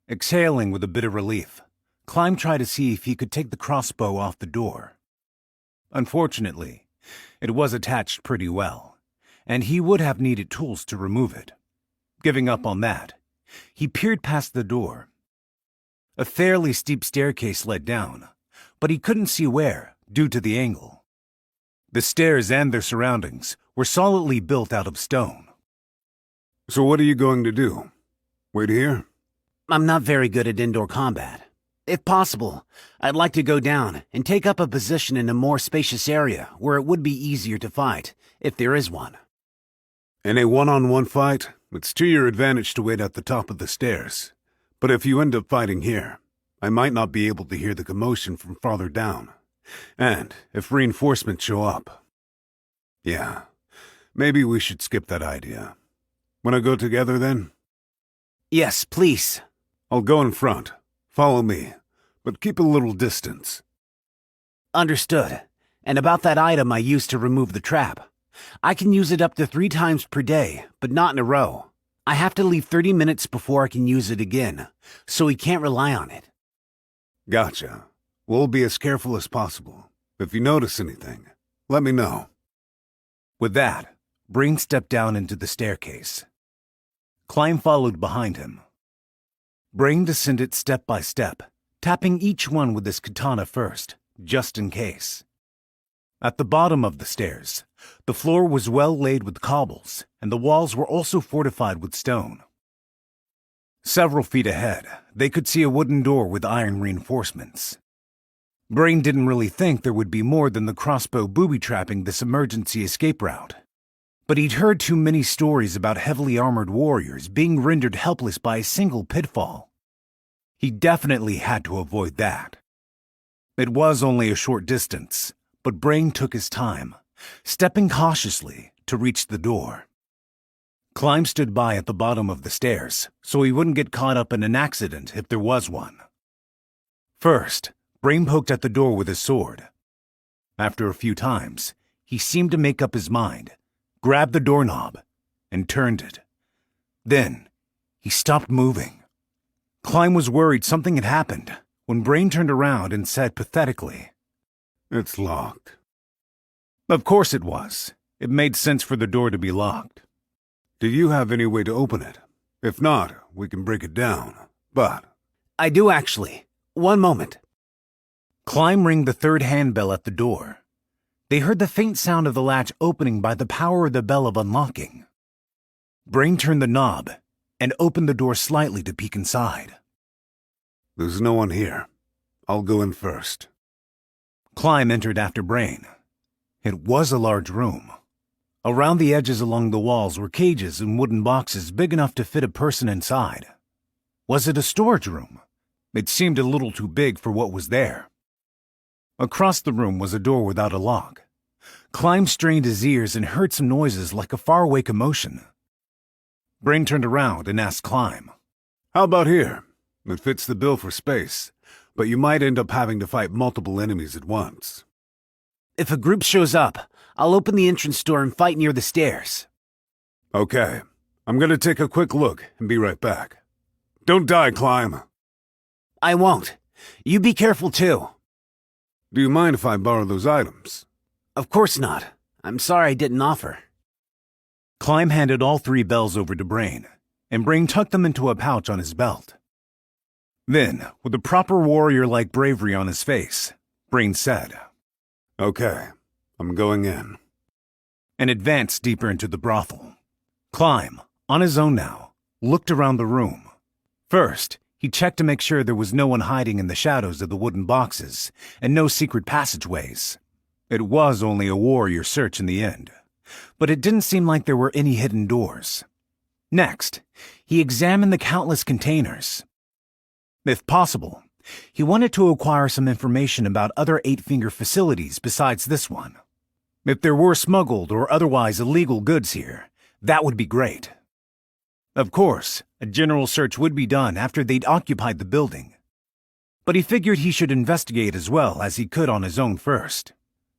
Exhaling with a bit of relief, Clyde tried to see if he could take the crossbow off the door. Unfortunately, it was attached pretty well, and he would have needed tools to remove it. Giving up on that, he peered past the door. A fairly steep staircase led down, but he couldn't see where, due to the angle. The stairs and their surroundings were solidly built out of stone. So what are you going to do? Wait here? I'm not very good at indoor combat. If possible, I'd like to go down and take up a position in a more spacious area where it would be easier to fight, if there is one. In a one-on-one fight, it's to your advantage to wait at the top of the stairs. But if you end up fighting here, I might not be able to hear the commotion from farther down. And if reinforcements show up. Yeah, maybe we should skip that idea. Wanna go together then? Yes, please. I'll go in front. Follow me, but keep a little distance. Understood. And about that item I used to remove the trap. I can use it up to 3 times per day, but not in a row. I have to leave 30 minutes before I can use it again, so we can't rely on it. Gotcha. We'll be as careful as possible. If you notice anything, let me know. With that, Brain stepped down into the staircase. Clyde followed behind him. Brain descended step by step, tapping each one with his katana first, just in case. At the bottom of the stairs, the floor was well laid with cobbles, and the walls were also fortified with stone. Several feet ahead, they could see a wooden door with iron reinforcements. Brain didn't really think there would be more than the crossbow booby-trapping this emergency escape route. But he'd heard too many stories about heavily armored warriors being rendered helpless by a single pitfall. He definitely had to avoid that. It was only a short distance, but Brain took his time, stepping cautiously to reach the door. Climb stood by at the bottom of the stairs, so he wouldn't get caught up in an accident if there was one. First, Brain poked at the door with his sword. After a few times, he seemed to make up his mind, grabbed the doorknob, and turned it. Then, he stopped moving. Climb was worried something had happened when Brain turned around and said pathetically, "It's locked." Of course it was. It made sense for the door to be locked. "Do you have any way to open it? If not, we can break it down, but—" "I do actually. One moment." Climb rang the third handbell at the door. They heard the faint sound of the latch opening by the power of the bell of unlocking. Brain turned the knob and opened the door slightly to peek inside. "There's no one here. I'll go in first." Climb entered after Brain. It was a large room. Around the edges along the walls were cages and wooden boxes big enough to fit a person inside. Was it a storage room? It seemed a little too big for what was there. Across the room was a door without a lock. Climb strained his ears and heard some noises like a faraway commotion. Brain turned around and asked Climb, "How about here? It fits the bill for space, but you might end up having to fight multiple enemies at once." "If a group shows up, I'll open the entrance door and fight near the stairs." "Okay, I'm gonna take a quick look and be right back. Don't die, Climb." "I won't. You be careful too." "Do you mind if I borrow those items?" "Of course not. I'm sorry I didn't offer." Climb handed all 3 bells over to Brain, and Brain tucked them into a pouch on his belt. Then, with a proper warrior-like bravery on his face, Brain said, "Okay, I'm going in," and advanced deeper into the brothel. Climb, on his own now, looked around the room. First, he checked to make sure there was no one hiding in the shadows of the wooden boxes and no secret passageways. It was only a warrior search in the end, but it didn't seem like there were any hidden doors. Next, he examined the countless containers. If possible, he wanted to acquire some information about other Eight-Finger facilities besides this one. If there were smuggled or otherwise illegal goods here, that would be great. Of course, a general search would be done after they'd occupied the building. But he figured he should investigate as well as he could on his own first.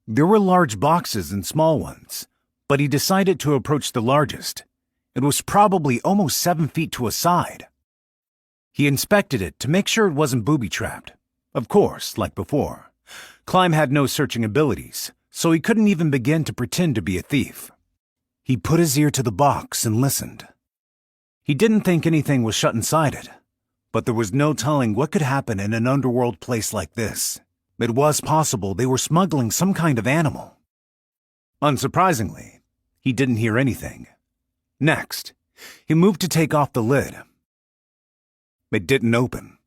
There were large boxes and small ones, but he decided to approach the largest. It was probably almost 7 feet to a side. He inspected it to make sure it wasn't booby-trapped. Of course, like before, Climb had no searching abilities, so he couldn't even begin to pretend to be a thief. He put his ear to the box and listened. He didn't think anything was shut inside it, but there was no telling what could happen in an underworld place like this. It was possible they were smuggling some kind of animal. Unsurprisingly, he didn't hear anything. Next, he moved to take off the lid. It didn't open.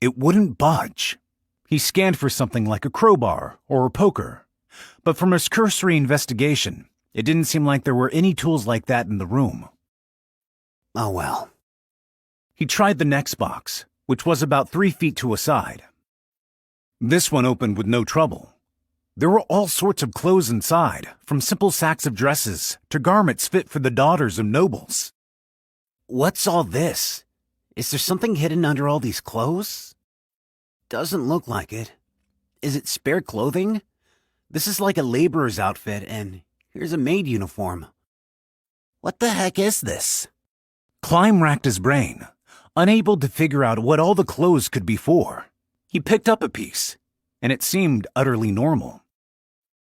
It wouldn't budge. He scanned for something like a crowbar or a poker, but from his cursory investigation, it didn't seem like there were any tools like that in the room. Oh well. He tried the next box, which was about 3 feet to a side. This one opened with no trouble. There were all sorts of clothes inside, from simple sacks of dresses to garments fit for the daughters of nobles. "What's all this? Is there something hidden under all these clothes?" "Doesn't look like it. Is it spare clothing? This is like a laborer's outfit, and here's a maid uniform. What the heck is this?" Climb racked his brain, unable to figure out what all the clothes could be for. He picked up a piece, and it seemed utterly normal.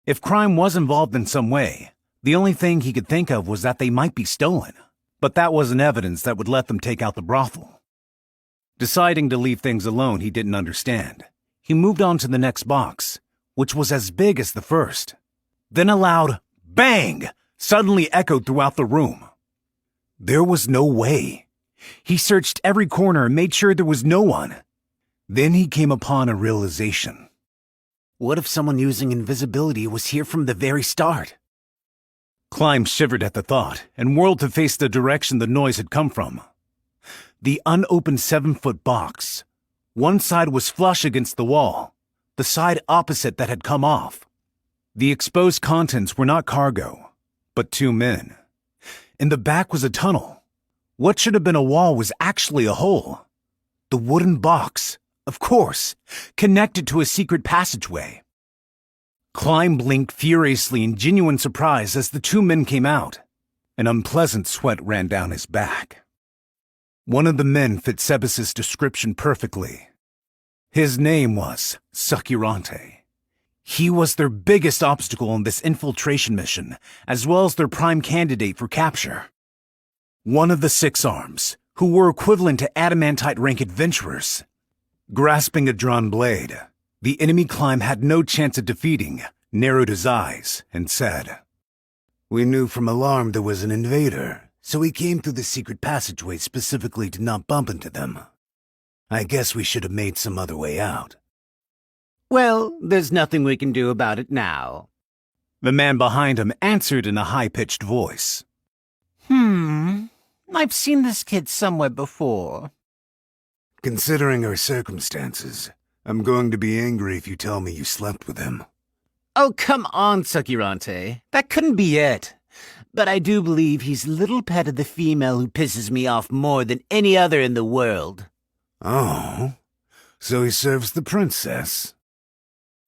If crime was involved in some way, the only thing he could think of was that they might be stolen, but that wasn't evidence that would let them take out the brothel. Deciding to leave things alone he didn't understand, he moved on to the next box, which was as big as the first. Then a loud bang suddenly echoed throughout the room. There was no way. He searched every corner and made sure there was no one. Then he came upon a realization. What if someone using invisibility was here from the very start? Climb shivered at the thought and whirled to face the direction the noise had come from. The unopened 7-foot box. One side was flush against the wall, the side opposite that had come off. The exposed contents were not cargo, but 2 men. In the back was a tunnel. What should have been a wall was actually a hole. The wooden box, of course, connected to a secret passageway. Klein blinked furiously in genuine surprise as the 2 men came out. An unpleasant sweat ran down his back. One of the men fit Sebas's description perfectly. His name was Sakirante. He was their biggest obstacle in this infiltration mission, as well as their prime candidate for capture. One of the 6 arms, who were equivalent to adamantite rank adventurers. Grasping a drawn blade, the enemy Klein had no chance of defeating, narrowed his eyes, and said, We knew from alarm there was an invader, so we came through the secret passageway specifically to not bump into them. I guess we should have made some other way out. Well, there's nothing we can do about it now. The man behind him answered in a high-pitched voice. I've seen this kid somewhere before. Considering our circumstances, I'm going to be angry if you tell me you slept with him. Oh, come on, Sakirante. That couldn't be it. But I do believe he's little pet of the female who pisses me off more than any other in the world. Oh, so he serves the princess.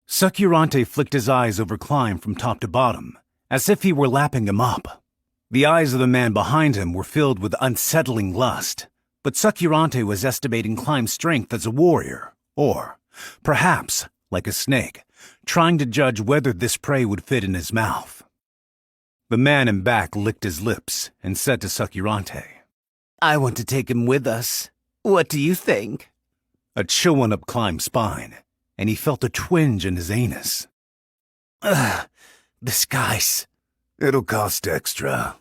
Sakirante flicked his eyes over Klein from top to bottom, as if he were lapping him up. The eyes of the man behind him were filled with unsettling lust, but Sakirante was estimating Klein's strength as a warrior, or, perhaps, like a snake, trying to judge whether this prey would fit in his mouth. The man in back licked his lips and said to Sakirante, I want to take him with us. What do you think? A chill went up Klein's spine, and he felt a twinge in his anus. This guy's... It'll cost extra.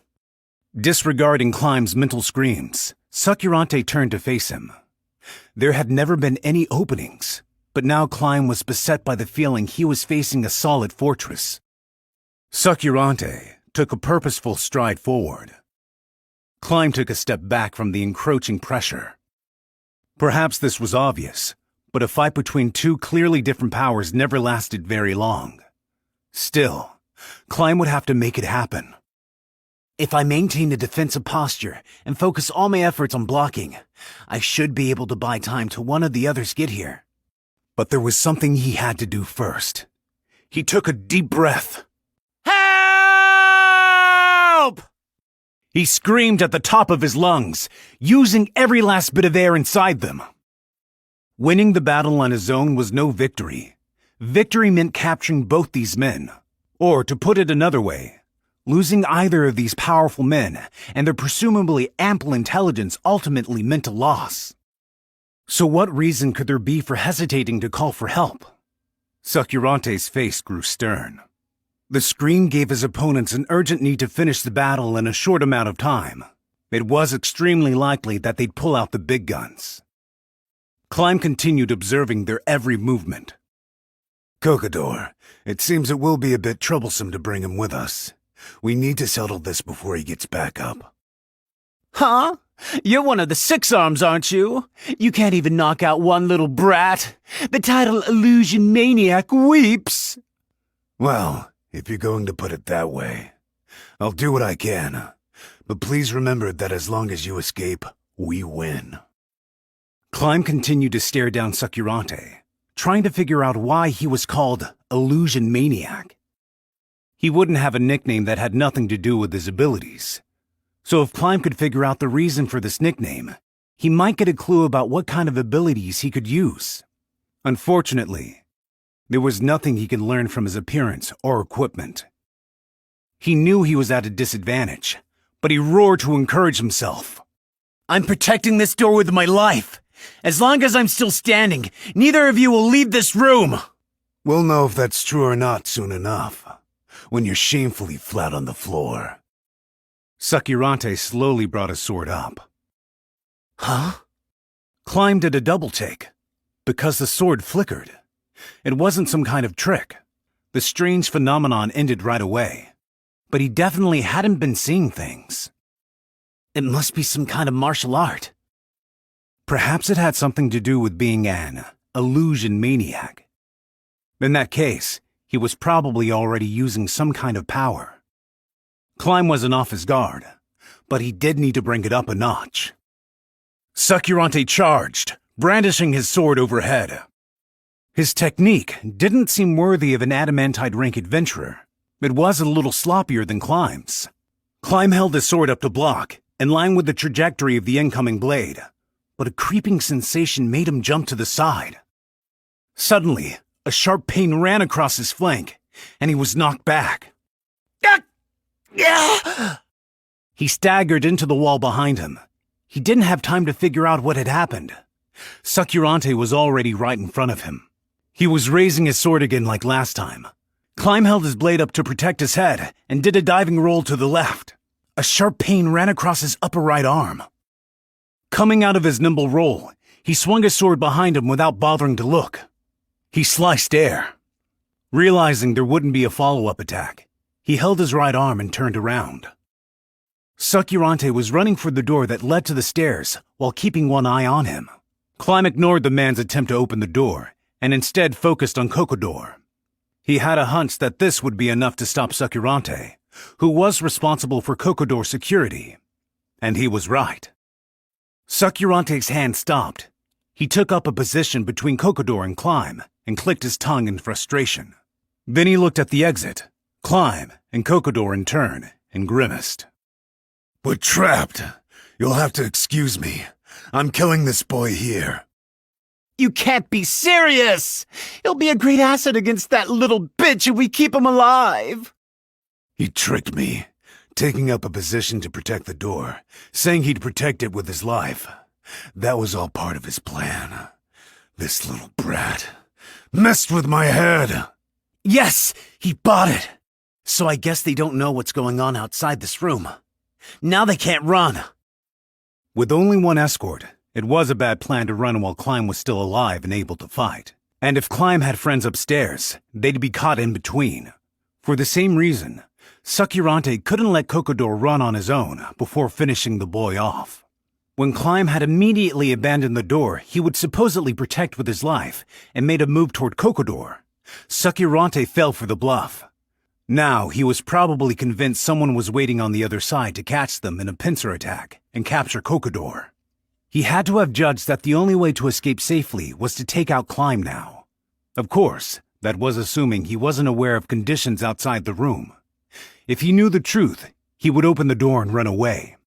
Disregarding Klein's mental screams, Sakirante turned to face him. There had never been any openings, but now Klein was beset by the feeling he was facing a solid fortress. Sakirante took a purposeful stride forward. Klein took a step back from the encroaching pressure. Perhaps this was obvious, but a fight between 2 clearly different powers never lasted very long. Still, Klein would have to make it happen. If I maintain a defensive posture and focus all my efforts on blocking, I should be able to buy time till one of the others get here. But there was something he had to do first. He took a deep breath. Help! He screamed at the top of his lungs, using every last bit of air inside them. Winning the battle on his own was no victory. Victory meant capturing both these men. Or, to put it another way, losing either of these powerful men and their presumably ample intelligence ultimately meant a loss. So what reason could there be for hesitating to call for help? Sakirante's face grew stern. The scream gave his opponents an urgent need to finish the battle in a short amount of time. It was extremely likely that they'd pull out the big guns. Klein continued observing their every movement. Cocador, it seems it will be a bit troublesome to bring him with us. We need to settle this before he gets back up. Huh? You're one of the 6 arms, aren't you? You can't even knock out one little brat. The title Illusion Maniac weeps. Well, if you're going to put it that way, I'll do what I can. But please remember that as long as you escape, we win. Klein continued to stare down Sakirante, trying to figure out why he was called Illusion Maniac. He wouldn't have a nickname that had nothing to do with his abilities. So if Klein could figure out the reason for this nickname, he might get a clue about what kind of abilities he could use. Unfortunately, there was nothing he could learn from his appearance or equipment. He knew he was at a disadvantage, but he roared to encourage himself. I'm protecting this door with my life. As long as I'm still standing, neither of you will leave this room. We'll know if that's true or not soon enough, when you're shamefully flat on the floor. Sakirante slowly brought his sword up. Huh? Klein did a double take, because the sword flickered. It wasn't some kind of trick. The strange phenomenon ended right away. But he definitely hadn't been seeing things. It must be some kind of martial art. Perhaps it had something to do with being an illusion maniac. In that case, he was probably already using some kind of power. Climb wasn't off his guard, but he did need to bring it up a notch. Sucurante charged, brandishing his sword overhead. His technique didn't seem worthy of an adamantite rank adventurer. It was a little sloppier than Climb's. Climb held his sword up to block, in line with the trajectory of the incoming blade, but a creeping sensation made him jump to the side. Suddenly, a sharp pain ran across his flank, and he was knocked back. He staggered into the wall behind him. He didn't have time to figure out what had happened. Sucurante was already right in front of him. He was raising his sword again like last time. Climb held his blade up to protect his head and did a diving roll to the left. A sharp pain ran across his upper right arm. Coming out of his nimble roll, he swung his sword behind him without bothering to look. He sliced air. Realizing there wouldn't be a follow-up attack, he held his right arm and turned around. Sucurante was running for the door that led to the stairs while keeping one eye on him. Climb ignored the man's attempt to open the door and instead focused on Cocodor. He had a hunch that this would be enough to stop Sucurante, who was responsible for Cocodor's security. And he was right. Sucurante's hand stopped. He took up a position between Cocodor and Climb and clicked his tongue in frustration. Then he looked at the exit, Climb and Cocodor in turn, and grimaced. We're trapped. You'll have to excuse me. I'm killing this boy here. You can't be serious! He'll be a great asset against that little bitch if we keep him alive! He tricked me, taking up a position to protect the door, saying he'd protect it with his life. That was all part of his plan. This little brat messed with my head. Yes, he bought it. So I guess they don't know what's going on outside this room. Now they can't run. With only one escort, it was a bad plan to run while Climb was still alive and able to fight. And if Climb had friends upstairs, they'd be caught in between. For the same reason, Sucurante couldn't let Cocodor run on his own before finishing the boy off. When Climb had immediately abandoned the door he would supposedly protect with his life and made a move toward Cocodor, Sucurante fell for the bluff. Now he was probably convinced someone was waiting on the other side to catch them in a pincer attack and capture Cocodor. He had to have judged that the only way to escape safely was to take out Climb now. Of course, that was assuming he wasn't aware of conditions outside the room. If he knew the truth, he would open the door and run away.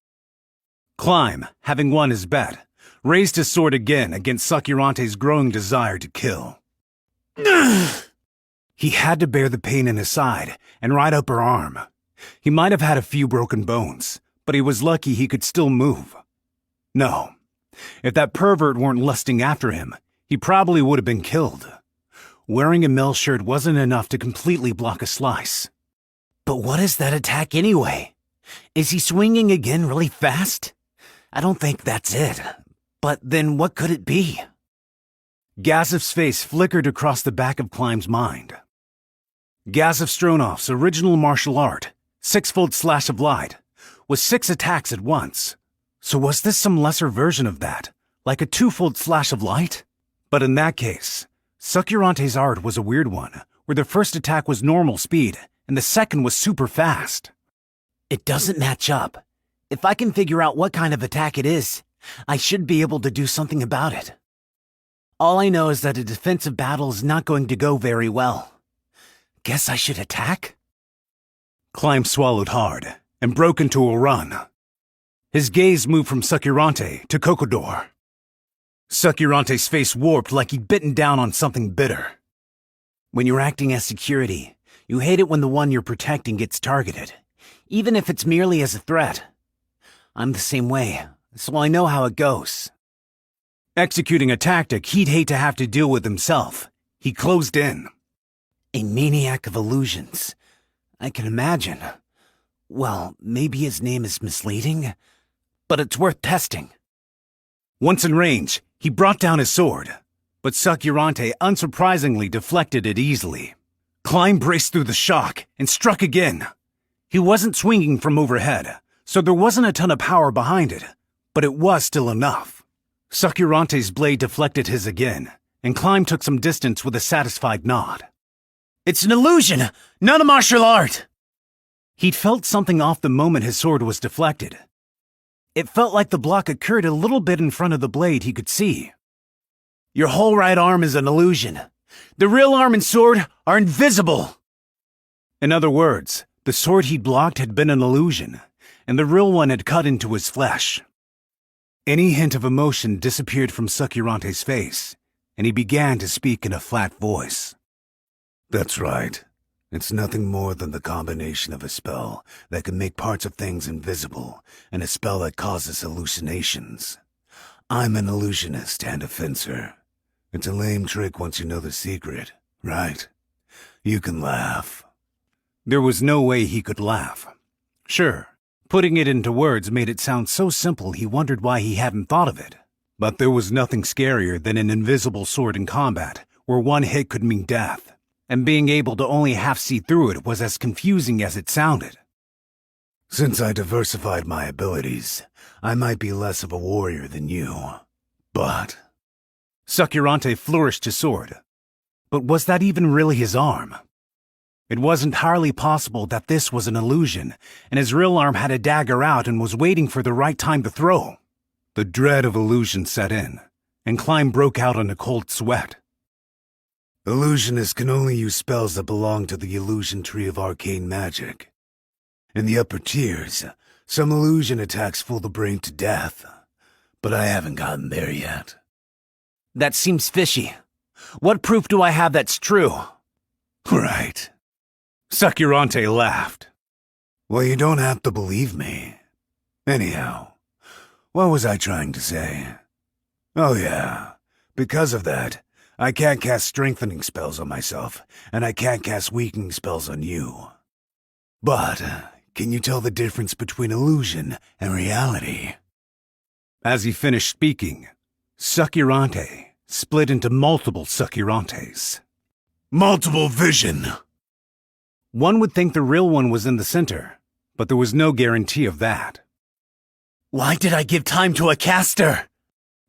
Climb, having won his bet, raised his sword again against Sucurante's growing desire to kill. He had to bear the pain in his side and right upper arm. He might have had a few broken bones, but he was lucky he could still move. No, if that pervert weren't lusting after him, he probably would have been killed. Wearing a mill shirt wasn't enough to completely block a slice. But what is that attack anyway? Is he swinging again really fast? I don't think that's it. But then what could it be? Gazif's face flickered across the back of Climb's mind. Gazif Stronov's original martial art, six-fold slash of light, was 6 attacks at once. So was this some lesser version of that, like a 2-fold slash of light? But in that case, Sucurante's art was a weird one, where the first attack was normal speed, and the second was super fast. It doesn't match up. If I can figure out what kind of attack it is, I should be able to do something about it. All I know is that a defensive battle is not going to go very well. Guess I should attack? Climb swallowed hard and broke into a run. His gaze moved from Sucurante to Cocodor. Sucurante's face warped like he'd bitten down on something bitter. When you're acting as security, you hate it when the one you're protecting gets targeted, even if it's merely as a threat. I'm the same way, so I know how it goes. Executing a tactic he'd hate to have to deal with himself, he closed in. A maniac of illusions. I can imagine. Well, maybe his name is misleading, but it's worth testing. Once in range, he brought down his sword, but Sucurante unsurprisingly deflected it easily. Climb braced through the shock and struck again. He wasn't swinging from overhead, so there wasn't a ton of power behind it, but it was still enough. Sakurante's blade deflected his again, and Climb took some distance with a satisfied nod. It's an illusion, not a martial art! He'd felt something off the moment his sword was deflected. It felt like the block occurred a little bit in front of the blade he could see. Your whole right arm is an illusion. The real arm and sword are invisible! In other words, the sword he'd blocked had been an illusion, and the real one had cut into his flesh. Any hint of emotion disappeared from Sakurante's face, and he began to speak in a flat voice. That's right. It's nothing more than the combination of a spell that can make parts of things invisible and a spell that causes hallucinations. I'm an illusionist and a fencer. It's a lame trick once you know the secret, right? You can laugh. There was no way he could laugh. Sure, putting it into words made it sound so simple he wondered why he hadn't thought of it. But there was nothing scarier than an invisible sword in combat, where one hit could mean death, and being able to only half see through it was as confusing as it sounded. Since I diversified my abilities, I might be less of a warrior than you, but... Sakurante flourished his sword. But was that even really his arm? It was entirely possible that this was an illusion, and his real arm had a dagger out and was waiting for the right time to throw. The dread of illusion set in, and Climb broke out in a cold sweat. Illusionists can only use spells that belong to the illusion tree of arcane magic. In the upper tiers, some illusion attacks fool the brain to death, but I haven't gotten there yet. That seems fishy. What proof do I have that's true? Right. Sakurante laughed. Well, you don't have to believe me. Anyhow, what was I trying to say? Oh yeah, because of that, I can't cast strengthening spells on myself, and I can't cast weakening spells on you. But, can you tell the difference between illusion and reality? As he finished speaking, Sakurante split into multiple Sakurantes. Multiple vision! One would think the real one was in the center, but there was no guarantee of that. Why did I give time to a caster?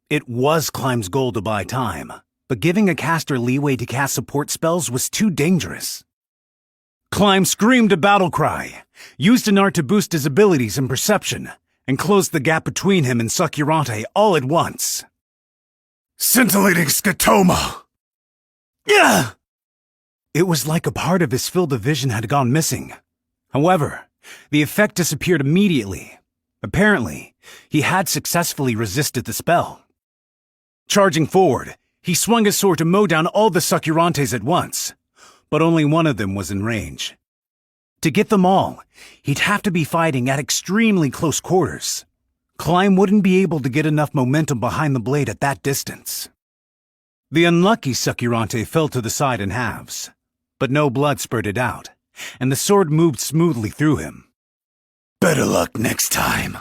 It was Climb's goal to buy time, but giving a caster leeway to cast support spells was too dangerous. Climb screamed a battle cry, used an art to boost his abilities and perception, and closed the gap between him and Sakurante all at once. Scintillating scotoma! Yeah! It was like a part of his field of vision had gone missing. However, the effect disappeared immediately. Apparently, he had successfully resisted the spell. Charging forward, he swung his sword to mow down all the Sakurantes at once, but only one of them was in range. To get them all, he'd have to be fighting at extremely close quarters. Climb wouldn't be able to get enough momentum behind the blade at that distance. The unlucky Sakurante fell to the side in halves, but no blood spurted out, and the sword moved smoothly through him. Better luck next time.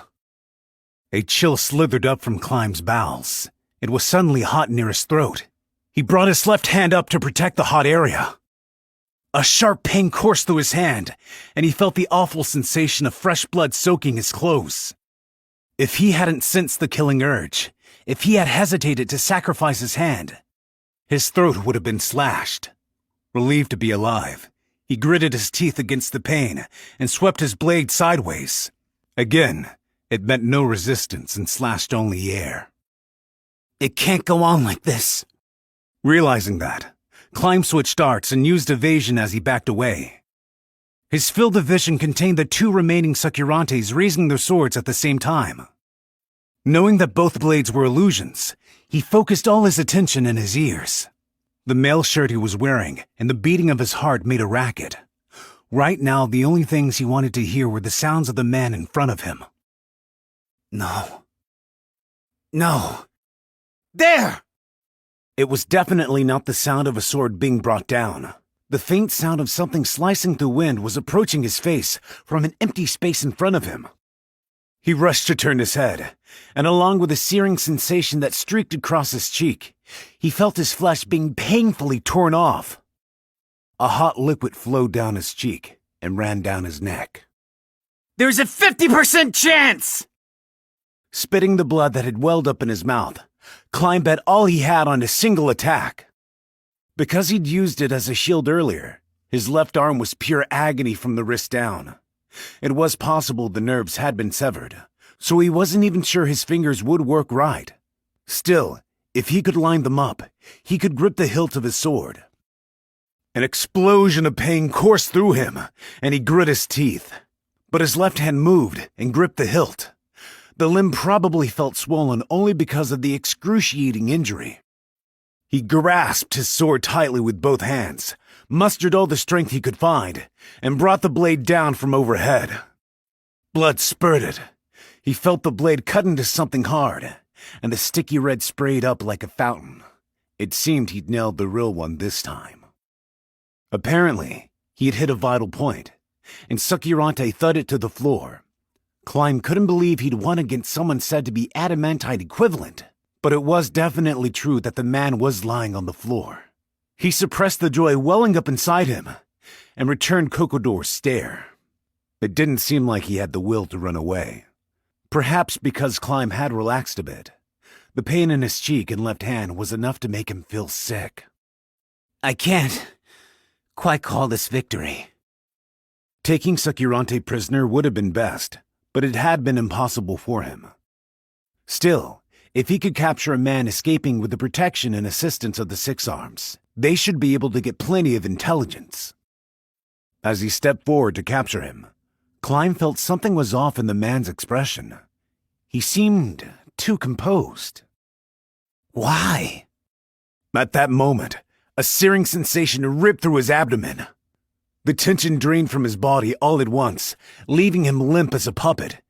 A chill slithered up from Climb's bowels. It was suddenly hot near his throat. He brought his left hand up to protect the hot area. A sharp pain coursed through his hand, and he felt the awful sensation of fresh blood soaking his clothes. If he hadn't sensed the killing urge, if he had hesitated to sacrifice his hand, his throat would have been slashed. Relieved to be alive, he gritted his teeth against the pain and swept his blade sideways. Again, it met no resistance and slashed only air. It can't go on like this. Realizing that, Climb switched arts and used evasion as he backed away. His field of vision contained the two remaining Sakurantes raising their swords at the same time. Knowing that both blades were illusions, he focused all his attention in his ears. The mail shirt he was wearing and the beating of his heart made a racket. Right now, the only things he wanted to hear were the sounds of the man in front of him. No. No. There! It was definitely not the sound of a sword being brought down. The faint sound of something slicing through wind was approaching his face from an empty space in front of him. He rushed to turn his head, and along with a searing sensation that streaked across his cheek, he felt his flesh being painfully torn off. A hot liquid flowed down his cheek and ran down his neck. There's a 50% chance! Spitting the blood that had welled up in his mouth, Climb bet all he had on a single attack. Because he'd used it as a shield earlier, his left arm was pure agony from the wrist down. It was possible the nerves had been severed, so he wasn't even sure his fingers would work right. Still, if he could line them up, he could grip the hilt of his sword. An explosion of pain coursed through him, and he grit his teeth. But his left hand moved and gripped the hilt. The limb probably felt swollen only because of the excruciating injury. He grasped his sword tightly with both hands, mustered all the strength he could find, and brought the blade down from overhead. Blood spurted. He felt the blade cut into something hard, and the sticky red sprayed up like a fountain. It seemed he'd nailed the real one this time. Apparently, he had hit a vital point, and Sakirante thudded to the floor. Climb couldn't believe he'd won against someone said to be adamantite equivalent, but it was definitely true that the man was lying on the floor. He suppressed the joy welling up inside him and returned Cocodor's stare. It didn't seem like he had the will to run away. Perhaps because Climb had relaxed a bit. The pain in his cheek and left hand was enough to make him feel sick. I can't quite call this victory. Taking Sakirante prisoner would have been best, but it had been impossible for him. Still, if he could capture a man escaping with the protection and assistance of the Six Arms, they should be able to get plenty of intelligence. As he stepped forward to capture him, Climb felt something was off in the man's expression. He seemed too composed. Why? At that moment, a searing sensation ripped through his abdomen. The tension drained from his body all at once, leaving him limp as a puppet.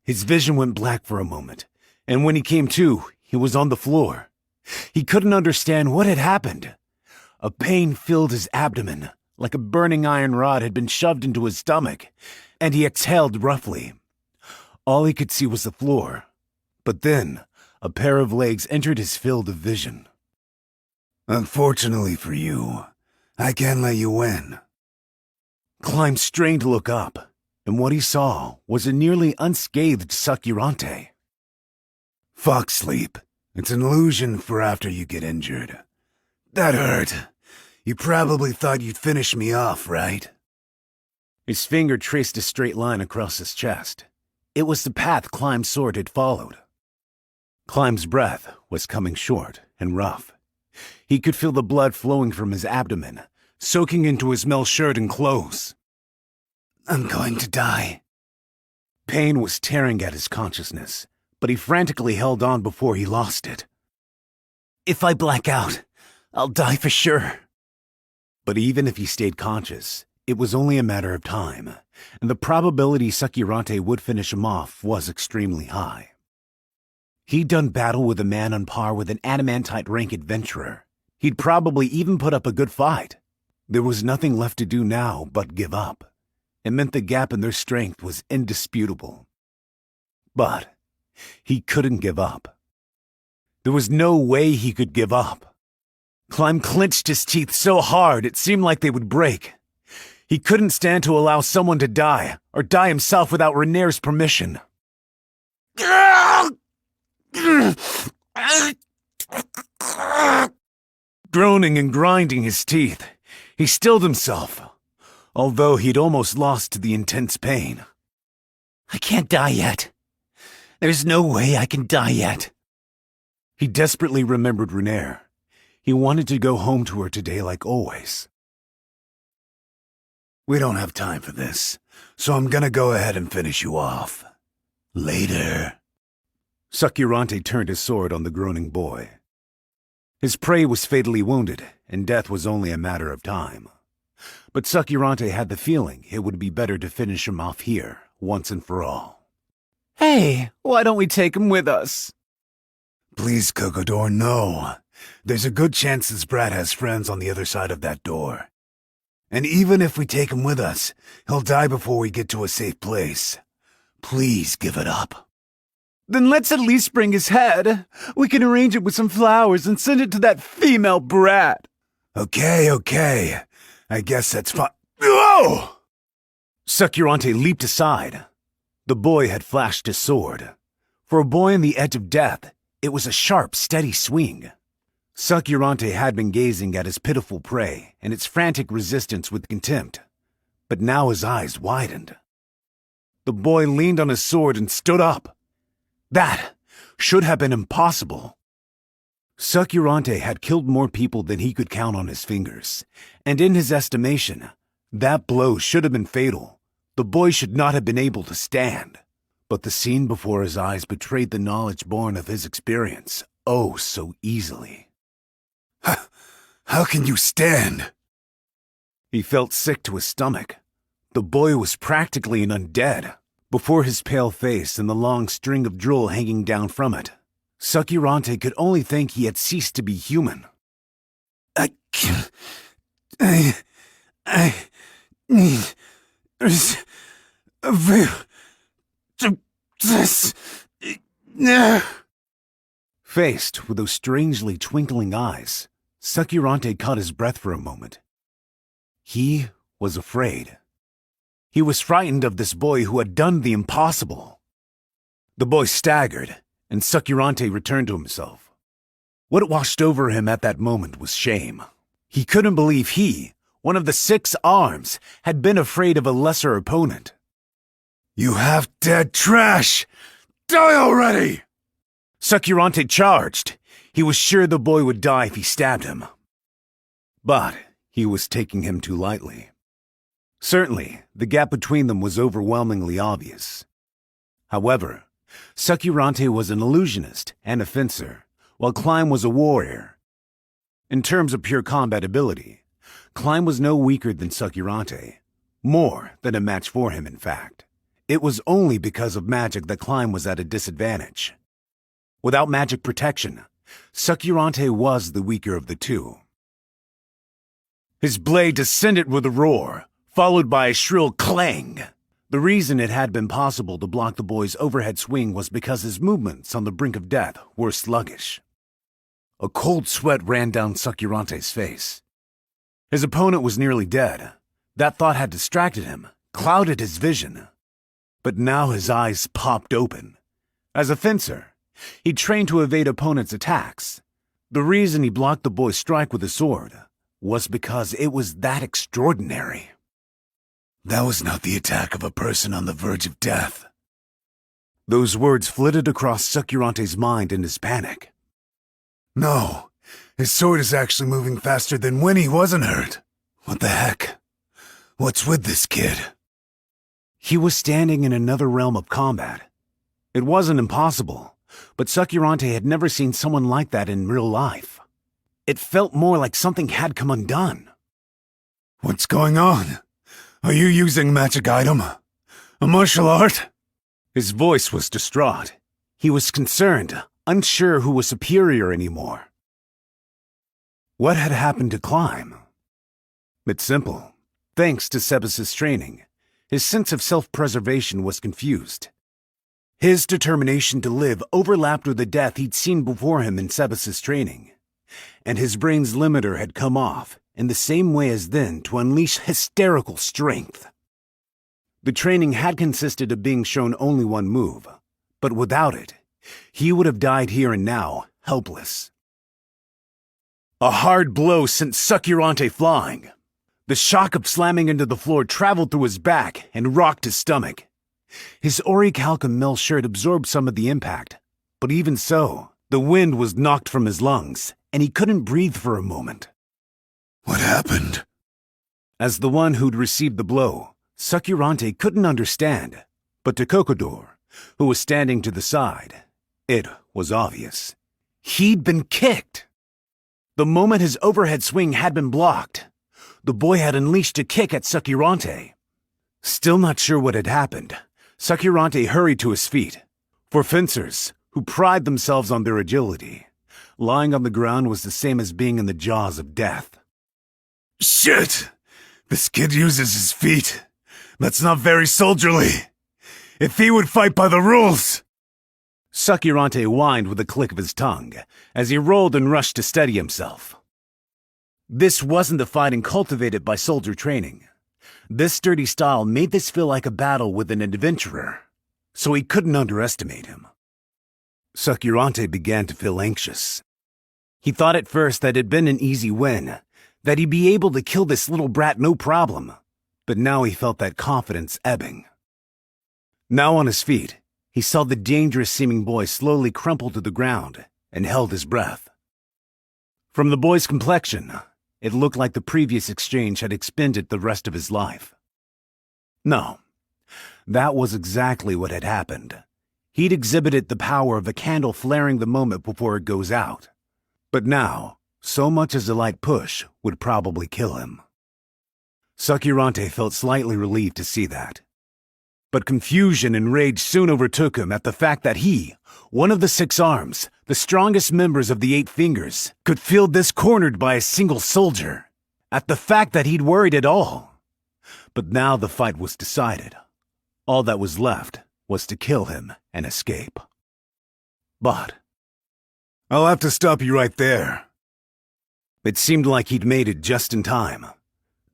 His vision went black for a moment, and when he came to, he was on the floor. He couldn't understand what had happened. A pain filled his abdomen, like a burning iron rod had been shoved into his stomach, and he exhaled roughly. All he could see was the floor, but then a pair of legs entered his field of vision. Unfortunately for you, I can't let you win. Climb strained to look up, and what he saw was a nearly unscathed Sakirante. Fuck sleep. It's an illusion for after you get injured. That hurt. You probably thought you'd finish me off, right? His finger traced a straight line across his chest. It was the path Climb's sword had followed. Climb's breath was coming short and rough. He could feel the blood flowing from his abdomen, soaking into his male shirt and clothes. I'm going to die. Pain was tearing at his consciousness, but he frantically held on before he lost it. If I black out, I'll die for sure. But even if he stayed conscious, it was only a matter of time, and the probability Sakirante would finish him off was extremely high. He'd done battle with a man on par with an adamantite rank adventurer. He'd probably even put up a good fight. There was nothing left to do now but give up. It meant the gap in their strength was indisputable. But he couldn't give up. There was no way he could give up. Climb clenched his teeth so hard it seemed like they would break. He couldn't stand to allow someone to die, or die himself without Renair's permission. Groaning and grinding his teeth, he stilled himself, although he'd almost lost to the intense pain. I can't die yet. There's no way I can die yet. He desperately remembered Renair. He wanted to go home to her today like always. We don't have time for this, so I'm gonna go ahead and finish you off. Later. Sakirante turned his sword on the groaning boy. His prey was fatally wounded, and death was only a matter of time. But Sakirante had the feeling it would be better to finish him off here, once and for all. Hey, why don't we take him with us? Please, Cocodor, no. There's a good chance this brat has friends on the other side of that door. And even if we take him with us, he'll die before we get to a safe place. Please give it up. Then let's at least bring his head. We can arrange it with some flowers and send it to that female brat. Okay. I guess that's fine. Whoa! Sakirante leaped aside. The boy had flashed his sword. For a boy on the edge of death, it was a sharp, steady swing. Sakurante had been gazing at his pitiful prey and its frantic resistance with contempt, but now his eyes widened. The boy leaned on his sword and stood up. That should have been impossible. Sakurante had killed more people than he could count on his fingers, and in his estimation, that blow should have been fatal. The boy should not have been able to stand. But the scene before his eyes betrayed the knowledge born of his experience, oh so easily. How can you stand? He felt sick to his stomach. The boy was practically an undead. Before his pale face and the long string of drool hanging down from it, Sakurante could only think he had ceased to be human. There's a veil to this. Faced with those strangely twinkling eyes, Sakurante caught his breath for a moment. He was afraid. He was frightened of this boy who had done the impossible. The boy staggered, and Sakurante returned to himself. What washed over him at that moment was shame. He couldn't believe he, one of the 6 arms, had been afraid of a lesser opponent. You half-dead trash! Die already! Sakurante charged. He was sure the boy would die if he stabbed him. But he was taking him too lightly. Certainly, the gap between them was overwhelmingly obvious. However, Sakurante was an illusionist and a fencer, while Klein was a warrior. In terms of pure combat ability, Klein was no weaker than Sakurante, more than a match for him, in fact. It was only because of magic that Klein was at a disadvantage. Without magic protection, Sakurante was the weaker of the two. His blade descended with a roar, followed by a shrill clang. The reason it had been possible to block the boy's overhead swing was because his movements on the brink of death were sluggish. A cold sweat ran down Sakurante's face. His opponent was nearly dead. That thought had distracted him, clouded his vision. But now his eyes popped open. As a fencer, he trained to evade opponents' attacks. The reason he blocked the boy's strike with his sword was because it was that extraordinary. That was not the attack of a person on the verge of death. Those words flitted across Sakurante's mind in his panic. No, his sword is actually moving faster than when he wasn't hurt. What the heck? What's with this kid? He was standing in another realm of combat. It wasn't impossible, but Sakurante had never seen someone like that in real life. It felt more like something had come undone. What's going on? Are you using a magic item? A martial art? His voice was distraught. He was concerned, unsure who was superior anymore. What had happened to Climb? It's simple. Thanks to Sebas's training, his sense of self-preservation was confused. His determination to live overlapped with the death he'd seen before him in Sebas's training, and his brain's limiter had come off in the same way as then to unleash hysterical strength. The training had consisted of being shown only one move, but without it, he would have died here and now, helpless. A hard blow sent Sakurante flying. The shock of slamming into the floor traveled through his back and rocked his stomach. His orichalcum mel shirt absorbed some of the impact, but even so, the wind was knocked from his lungs, and he couldn't breathe for a moment. What happened? As the one who'd received the blow, Sakurante couldn't understand, but to Kokodor, who was standing to the side, it was obvious. He'd been kicked. The moment his overhead swing had been blocked, the boy had unleashed a kick at Sakurante. Still not sure what had happened, Sakurante hurried to his feet. For fencers, who pride themselves on their agility, lying on the ground was the same as being in the jaws of death. Shit! This kid uses his feet. That's not very soldierly. If he would fight by the rules! Sakurante whined with a click of his tongue as he rolled and rushed to steady himself. This wasn't the fighting cultivated by soldier training. This sturdy style made this feel like a battle with an adventurer, so he couldn't underestimate him. Sakirante began to feel anxious. He thought at first that it'd been an easy win, that he'd be able to kill this little brat no problem, but now he felt that confidence ebbing. Now on his feet, he saw the dangerous-seeming boy slowly crumple to the ground and held his breath. From the boy's complexion, it looked like the previous exchange had expended the rest of his life. No, that was exactly what had happened. He'd exhibited the power of a candle flaring the moment before it goes out. But now, so much as a light push would probably kill him. Sakirante felt slightly relieved to see that. But confusion and rage soon overtook him at the fact that he, one of the 6 arms, the strongest members of the 8 fingers, could feel this cornered by a single soldier, at the fact that he'd worried at all. But now the fight was decided. All that was left was to kill him and escape. But I'll have to stop you right there. it seemed like he'd made it just in time.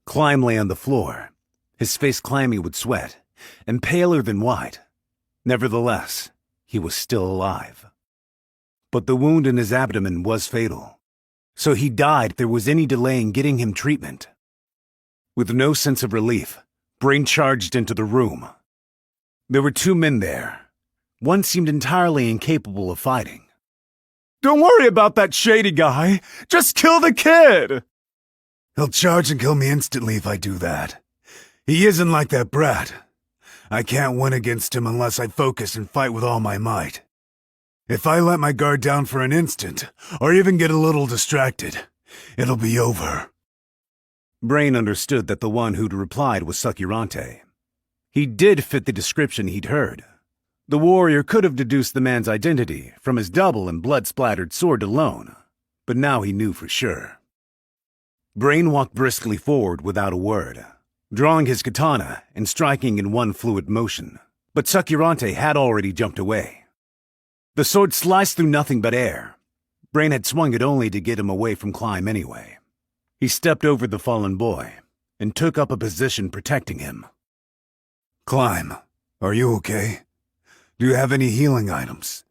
Climb lay on the floor, his face clammy with sweat, and paler than white. Nevertheless, he was still alive. But the wound in his abdomen was fatal, so he died if there was any delay in getting him treatment. With no sense of relief, Brain charged into the room. There were 2 men there. One seemed entirely incapable of fighting. Don't worry about that shady guy. Just kill the kid. He'll charge and kill me instantly if I do that. He isn't like that brat. I can't win against him unless I focus and fight with all my might. If I let my guard down for an instant, or even get a little distracted, it'll be over. Brain understood that the one who'd replied was Sakirante. He did fit the description he'd heard. The warrior could have deduced the man's identity from his double and blood-splattered sword alone, but now he knew for sure. Brain walked briskly forward without a word, drawing his katana and striking in one fluid motion, but Sakirante had already jumped away. The sword sliced through nothing but air. Brain had swung it only to get him away from Climb anyway. He stepped over the fallen boy and took up a position protecting him. Climb, are you okay? Do you have any healing items?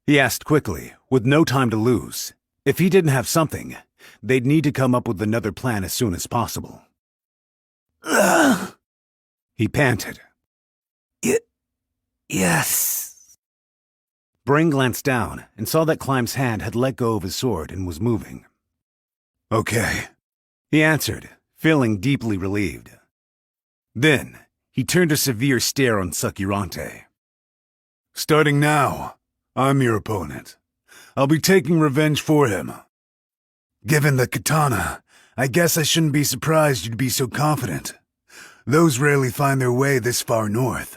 He asked quickly, with no time to lose. If he didn't have something, they'd need to come up with another plan as soon as possible. Ugh. He panted. Yes. Brain glanced down and saw that Climb's hand had let go of his sword and was moving. Okay, He answered, feeling deeply relieved. Then, he turned a severe stare on Sakirante. Starting now, I'm your opponent. I'll be taking revenge for him. Given the katana, I guess I shouldn't be surprised you'd be so confident. Those rarely find their way this far north.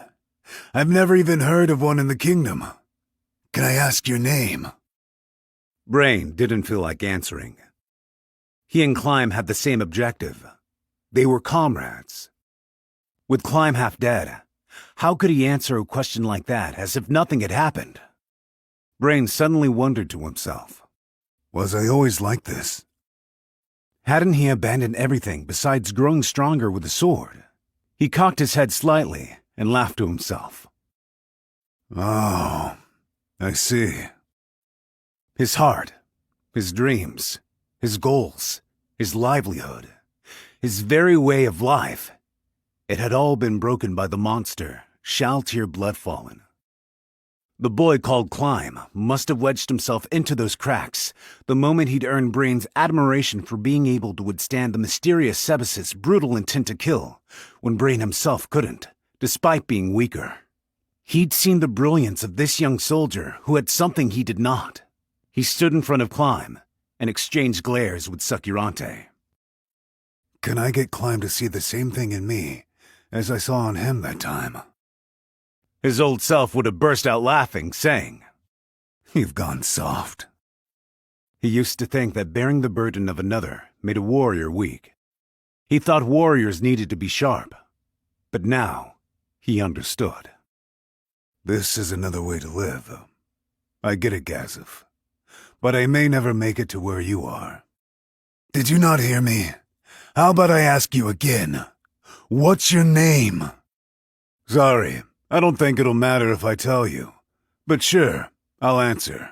I've never even heard of one in the kingdom. Can I ask your name? Brain didn't feel like answering. He and Climb had the same objective. They were comrades. With Climb half dead, how could he answer a question like that as if nothing had happened? Brain suddenly wondered to himself. Was I always like this? Hadn't he abandoned everything besides growing stronger with the sword? He cocked his head slightly and laughed to himself. Oh, I see. His heart, his dreams, his goals, his livelihood, his very way of life, it had all been broken by the monster, Shaltir Bloodfallen. The boy called Climb must have wedged himself into those cracks the moment he'd earned Brain's admiration for being able to withstand the mysterious Sebas's brutal intent to kill, when Brain himself couldn't, despite being weaker. He'd seen the brilliance of this young soldier who had something he did not. He stood in front of Climb and exchanged glares with Sakirante. Can I get Climb to see the same thing in me as I saw in him that time? His old self would have burst out laughing, saying, You've gone soft. He used to think that bearing the burden of another made a warrior weak. He thought warriors needed to be sharp, but now he understood. This is another way to live. I get it, Gazif, but I may never make it to where you are. Did you not hear me? How about I ask you again? What's your name? Sorry, I don't think it'll matter if I tell you. But sure, I'll answer.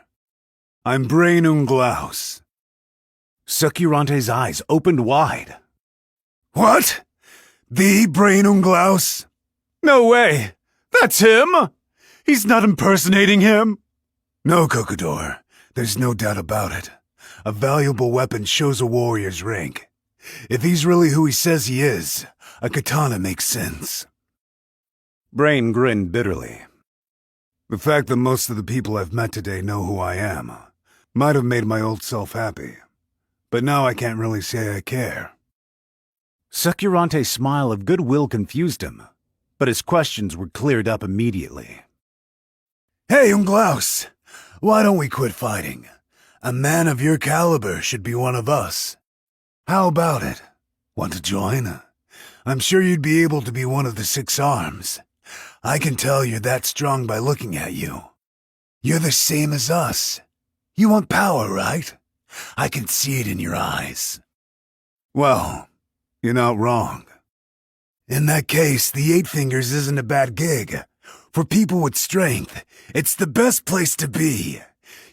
I'm Brain Unglaus. Succurante's eyes opened wide. What? The Brain Unglaus? No way! That's him! He's not impersonating him! No, Cocodor. There's no doubt about it. A valuable weapon shows a warrior's rank. If he's really who he says he is, a katana makes sense. Brain grinned bitterly. The fact that most of the people I've met today know who I am might have made my old self happy. But now I can't really say I care. Succurante's smile of goodwill confused him, but his questions were cleared up immediately. Hey, Unglaus! Why don't we quit fighting? A man of your caliber should be one of us. How about it? Want to join? I'm sure you'd be able to be one of the 6 arms. I can tell you're that strong by looking at you. You're the same as us. You want power, right? I can see it in your eyes. Well, you're not wrong. In that case, the 8 Fingers isn't a bad gig. For people with strength, it's the best place to be.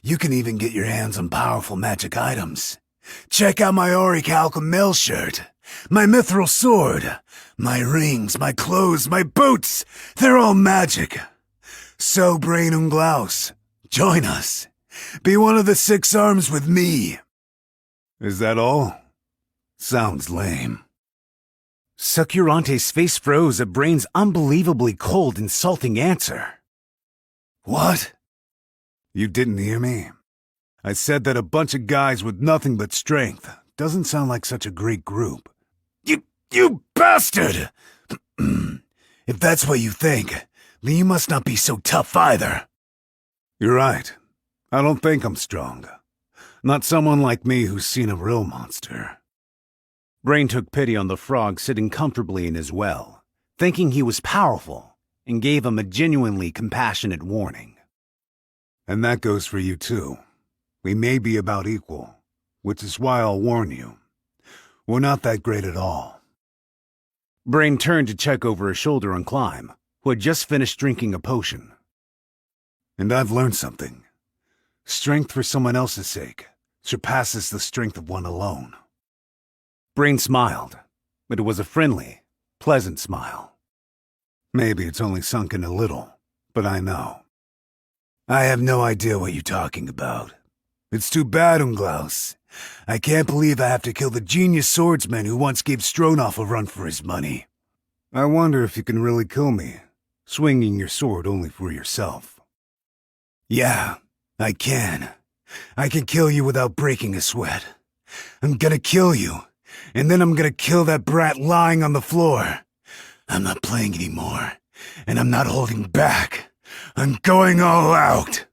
You can even get your hands on powerful magic items. Check out my Orichalcum mail shirt, my mithril sword, my rings, my clothes, my boots. They're all magic. So, Brain Unglaus, join us. Be one of the 6 arms with me. Is that all? Sounds lame. Succurante's face froze at Brain's unbelievably cold, insulting answer. What? You didn't hear me? I said that a bunch of guys with nothing but strength doesn't sound like such a great group. You bastard! If that's what you think, then you must not be so tough either. You're right. I don't think I'm strong. Not someone like me who's seen a real monster. Brain took pity on the frog sitting comfortably in his well, thinking he was powerful, and gave him a genuinely compassionate warning. And that goes for you too. We may be about equal, which is why I'll warn you. We're not that great at all. Brain turned to check over his shoulder on Climb, who had just finished drinking a potion. And I've learned something. Strength for someone else's sake surpasses the strength of one alone. Brain smiled, but it was a friendly, pleasant smile. Maybe it's only sunk in a little, but I know. I have no idea what you're talking about. It's too bad, Unglaus. I can't believe I have to kill the genius swordsman who once gave Stronov a run for his money. I wonder if you can really kill me, swinging your sword only for yourself. Yeah, I can. I can kill you without breaking a sweat. I'm gonna kill you, and then I'm gonna kill that brat lying on the floor. I'm not playing anymore, and I'm not holding back. I'm going all out.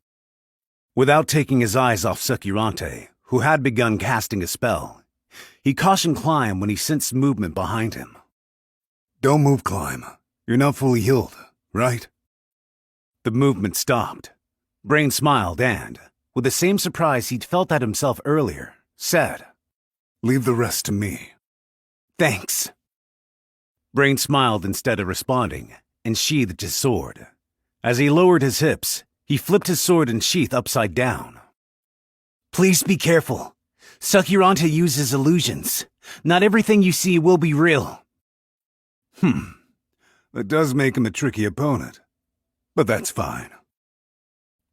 Without taking his eyes off Succurante, who had begun casting a spell, he cautioned Climb when he sensed movement behind him. Don't move, Climb. You're not fully healed, right? The movement stopped. Brain smiled and, with the same surprise he'd felt at himself earlier, said, Leave the rest to me. Thanks. Brain smiled instead of responding, and sheathed his sword. As he lowered his hips, he flipped his sword and sheath upside down. Please be careful. Succurante uses illusions. Not everything you see will be real. That does make him a tricky opponent. But that's fine.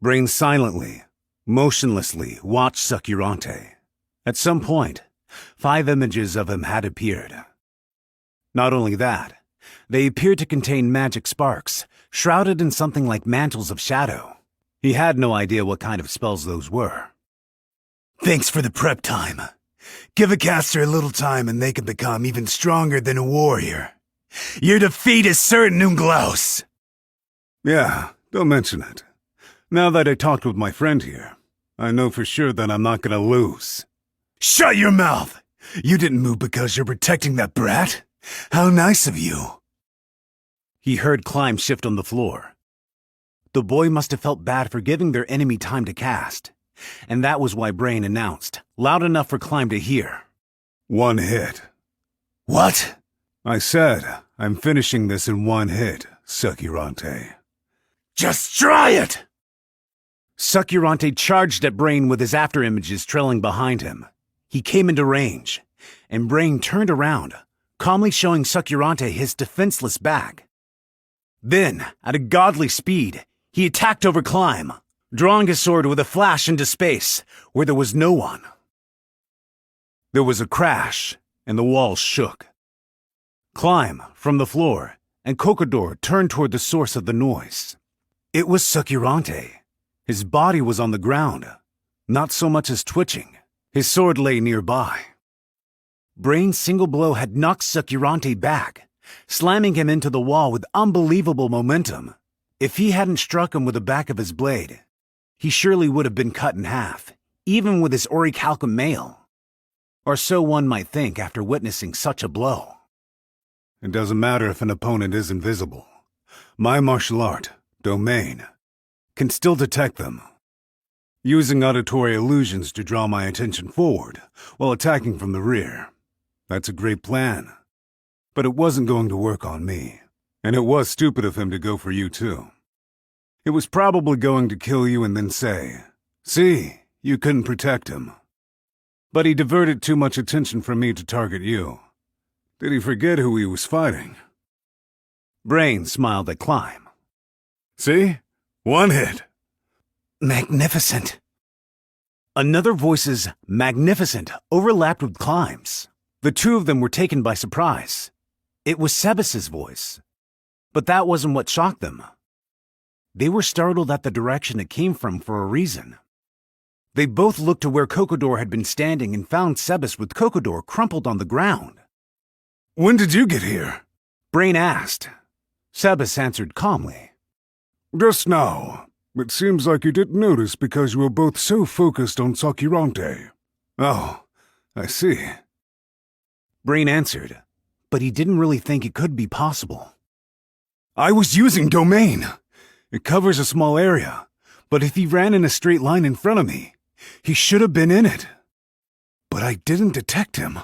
Brain silently, motionlessly watched Succurante. At some point, 5 images of him had appeared. Not only that, they appeared to contain magic sparks, shrouded in something like mantles of shadow. He had no idea what kind of spells those were. Thanks for the prep time. Give a caster a little time and they can become even stronger than a warrior. Your defeat is certain, Unglaus. Yeah, don't mention it. Now that I talked with my friend here, I know for sure that I'm not gonna lose. Shut your mouth! You didn't move because you're protecting that brat? How nice of you. He heard Climb shift on the floor. The boy must have felt bad for giving their enemy time to cast, and that was why Brain announced, loud enough for Climb to hear. 1 hit. What? I said, I'm finishing this in 1 hit, Succurante. Just try it! Sucurante charged at Brain with his afterimages trailing behind him. He came into range, and Brain turned around, calmly showing Sucurante his defenseless back. Then, at a godly speed, he attacked over Climb, drawing his sword with a flash into space where there was no one. There was a crash, and the walls shook. Climb from the floor, and Cocodor turned toward the source of the noise. It was Sucurante. His body was on the ground, not so much as twitching. His sword lay nearby. Brain's single blow had knocked Sucurante back, slamming him into the wall with unbelievable momentum. If he hadn't struck him with the back of his blade, he surely would have been cut in half, even with his orichalcum mail. Or so one might think after witnessing such a blow. It doesn't matter if an opponent is invisible. My martial art, Domain, can still detect them. Using auditory illusions to draw my attention forward while attacking from the rear. That's a great plan. But it wasn't going to work on me. And it was stupid of him to go for you too. It was probably going to kill you and then say, "See, you couldn't protect him." But he diverted too much attention from me to target you. Did he forget who he was fighting? Brain smiled at Climb. See? One hit. Magnificent. Another voice's magnificent overlapped with Climb's. The two of them were taken by surprise. It was Sebas's voice. But that wasn't what shocked them. They were startled at the direction it came from for a reason. They both looked to where Cocodor had been standing and found Sebas with Cocodor crumpled on the ground. When did you get here? Brain asked. Sebas answered calmly. Just now. It seems like you didn't notice because you were both so focused on Sucurante. Oh, I see. Brain answered, but he didn't really think it could be possible. I was using Domain. It covers a small area, but if he ran in a straight line in front of me, he should have been in it. But I didn't detect him.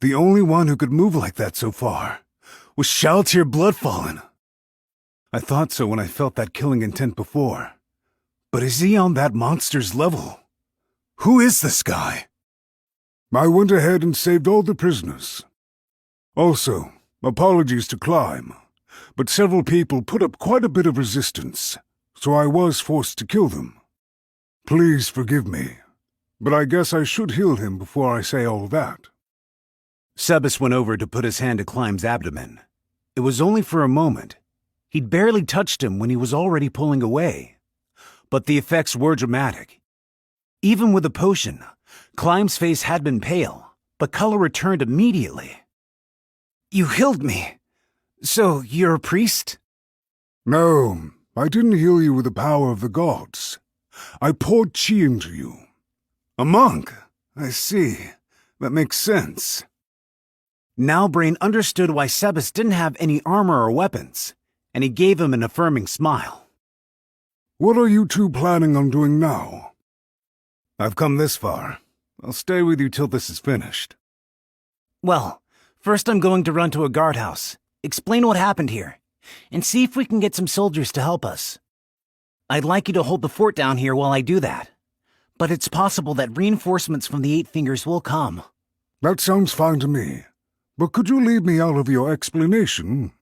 The only one who could move like that so far was Shaltir Bloodfallen. I thought so when I felt that killing intent before. But is he on that monster's level? Who is this guy? I went ahead and saved all the prisoners. Also, apologies to Climb, but several people put up quite a bit of resistance, so I was forced to kill them. Please forgive me, but I guess I should heal him before I say all that. Sebas went over to put his hand to Climb's abdomen. It was only for a moment. He'd barely touched him when he was already pulling away. But the effects were dramatic. Even with the potion, Climb's face had been pale, but color returned immediately. You healed me. So you're a priest? No, I didn't heal you with the power of the gods. I poured chi into you. A monk? I see. That makes sense. Now Brain understood why Sebas didn't have any armor or weapons, and he gave him an affirming smile. What are you two planning on doing now? I've come this far. I'll stay with you till this is finished. Well, first I'm going to run to a guardhouse, explain what happened here, and see if we can get some soldiers to help us. I'd like you to hold the fort down here while I do that, but it's possible that reinforcements from the Eight Fingers will come. That sounds fine to me, but could you leave me out of your explanation?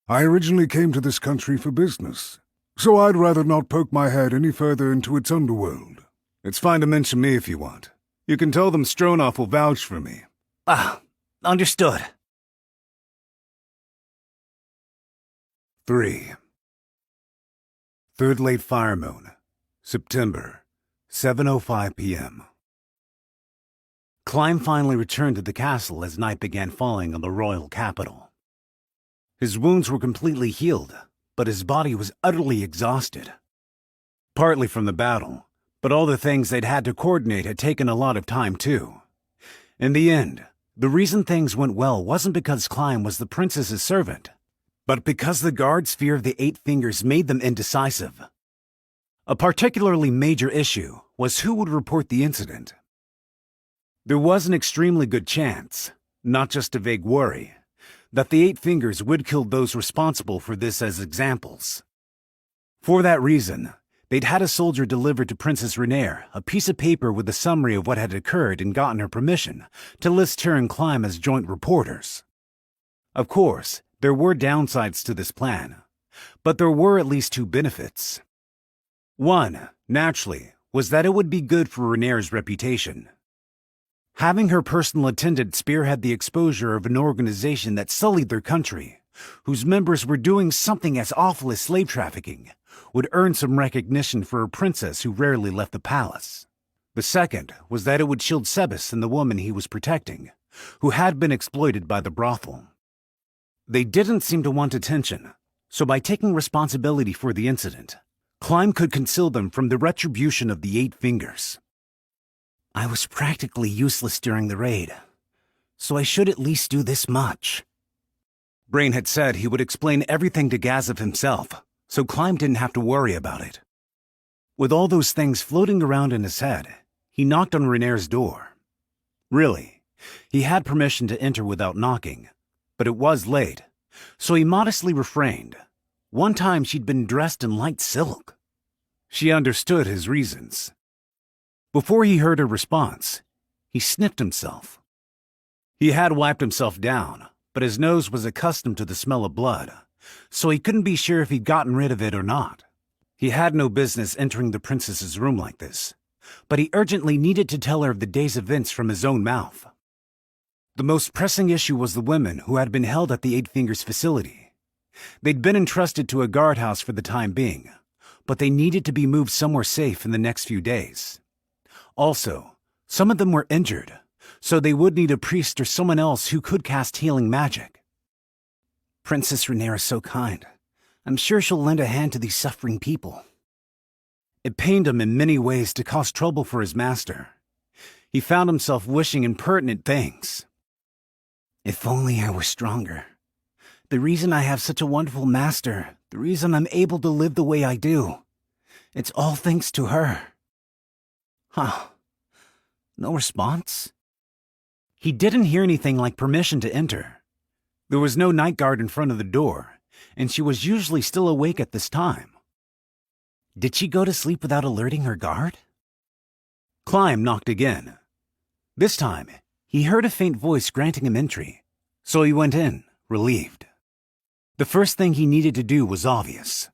I originally came to this country for business, so I'd rather not poke my head any further into its underworld. It's fine to mention me if you want. You can tell them Stronov will vouch for me. Understood. 3. Third late fire moon, September, 7:05 p.m. Climb finally returned to the castle as night began falling on the royal capital. His wounds were completely healed, but his body was utterly exhausted. Partly from the battle, but all the things they'd had to coordinate had taken a lot of time too. In the end, the reason things went well wasn't because Climb was the princess's servant, but because the guards' fear of the Eight Fingers made them indecisive. A particularly major issue was who would report the incident. There was an extremely good chance, not just a vague worry, that the Eight Fingers would kill those responsible for this as examples. For that reason, They'd had a soldier deliver to Princess Renair a piece of paper with a summary of what had occurred and gotten her permission to list her and Climb as joint reporters. Of course, there were downsides to this plan, but there were at least two benefits. One, naturally, was that it would be good for Renair's reputation. Having her personal attendant spearhead the exposure of an organization that sullied their country, whose members were doing something as awful as slave trafficking, would earn some recognition for a princess who rarely left the palace. The second was that it would shield Sebas and the woman he was protecting, who had been exploited by the brothel. They didn't seem to want attention, so by taking responsibility for the incident, Climb could conceal them from the retribution of the Eight Fingers. I was practically useless during the raid, so I should at least do this much. Brain had said he would explain everything to Gazav himself, so Climb didn't have to worry about it. With all those things floating around in his head, he knocked on Renair's door. Really, he had permission to enter without knocking, but it was late, so he modestly refrained. One time she'd been dressed in light silk. She understood his reasons. Before he heard her response, he sniffed himself. He had wiped himself down, but his nose was accustomed to the smell of blood, so he couldn't be sure if he'd gotten rid of it or not. He had no business entering the princess's room like this, but he urgently needed to tell her of the day's events from his own mouth. The most pressing issue was the women who had been held at the Eight Fingers facility. They'd been entrusted to a guardhouse for the time being, but they needed to be moved somewhere safe in the next few days. Also, some of them were injured, so they would need a priest or someone else who could cast healing magic. Princess Renair is so kind. I'm sure she'll lend a hand to these suffering people. It pained him in many ways to cause trouble for his master. He found himself wishing impertinent things. If only I were stronger. The reason I have such a wonderful master, the reason I'm able to live the way I do, it's all thanks to her. Huh. No response? He didn't hear anything like permission to enter. There was no night guard in front of the door, and she was usually still awake at this time. Did she go to sleep without alerting her guard? Climb knocked again. This time, he heard a faint voice granting him entry, so he went in, relieved. The first thing he needed to do was obvious.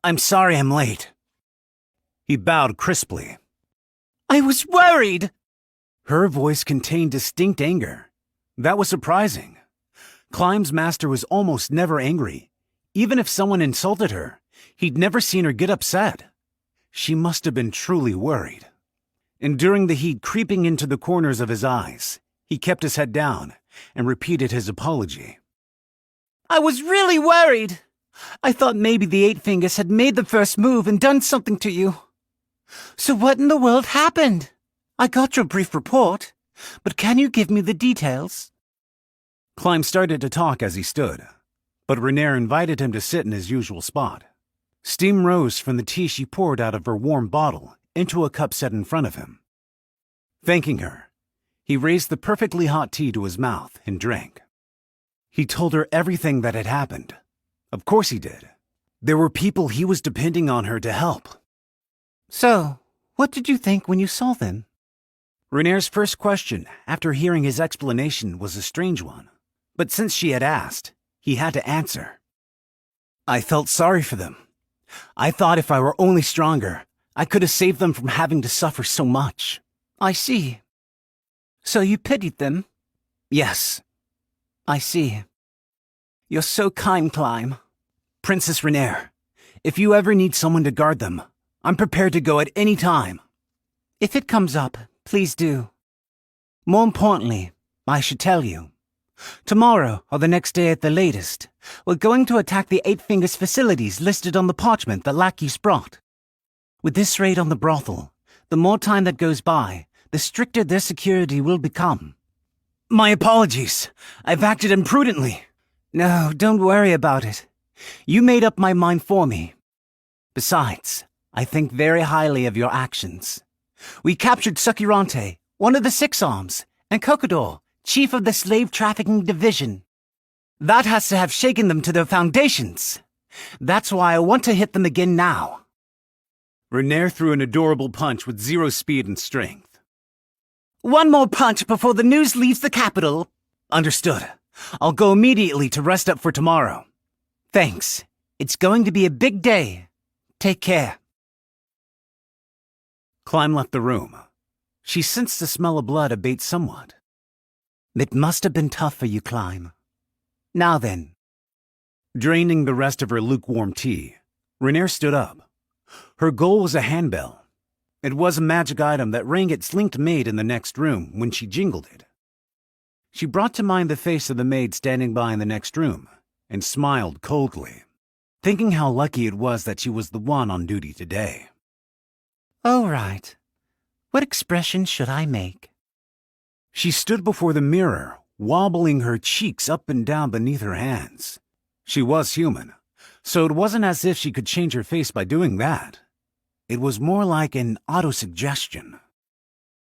I'm sorry I'm late. He bowed crisply. I was worried! Her voice contained distinct anger. That was surprising. Climb's master was almost never angry. Even if someone insulted her, he'd never seen her get upset. She must have been truly worried. Enduring the heat creeping into the corners of his eyes, he kept his head down and repeated his apology. I was really worried. I thought maybe the Eight Fingers had made the first move and done something to you. So what in the world happened? I got your brief report, but can you give me the details? Climb started to talk as he stood, but Renair invited him to sit in his usual spot. Steam rose from the tea she poured out of her warm bottle into a cup set in front of him. Thanking her, he raised the perfectly hot tea to his mouth and drank. He told her everything that had happened. Of course he did. There were people he was depending on her to help. So, what did you think when you saw them? Renair's first question after hearing his explanation was a strange one, but since she had asked, he had to answer. I felt sorry for them. I thought if I were only stronger, I could have saved them from having to suffer so much. I see. So you pitied them? Yes. I see. You're so kind, Climb. Princess Renair, if you ever need someone to guard them, I'm prepared to go at any time. If it comes up, please do. More importantly, I should tell you. Tomorrow, or the next day at the latest, we're going to attack the Eight Fingers facilities listed on the parchment that lackeys brought. With this raid on the brothel, the more time that goes by, the stricter their security will become. My apologies. I've acted imprudently. No, don't worry about it. You made up my mind for me. Besides, I think very highly of your actions. We captured Sakirante, one of the Six Arms, and Cocodor, chief of the slave trafficking division. That has to have shaken them to their foundations. That's why I want to hit them again now. Renair threw an adorable punch with zero speed and strength. One more punch before the news leaves the capital. Understood. I'll go immediately to rest up for tomorrow. Thanks. It's going to be a big day. Take care. Climb left the room. She sensed the smell of blood abate somewhat. It must have been tough for you, Climb. Now then. Draining the rest of her lukewarm tea, Renair stood up. Her goal was a handbell. It was a magic item that rang its linked maid in the next room when she jingled it. She brought to mind the face of the maid standing by in the next room and smiled coldly, thinking how lucky it was that she was the one on duty today. All right. What expression should I make? She stood before the mirror, wobbling her cheeks up and down beneath her hands. She was human, so it wasn't as if she could change her face by doing that. It was more like an autosuggestion.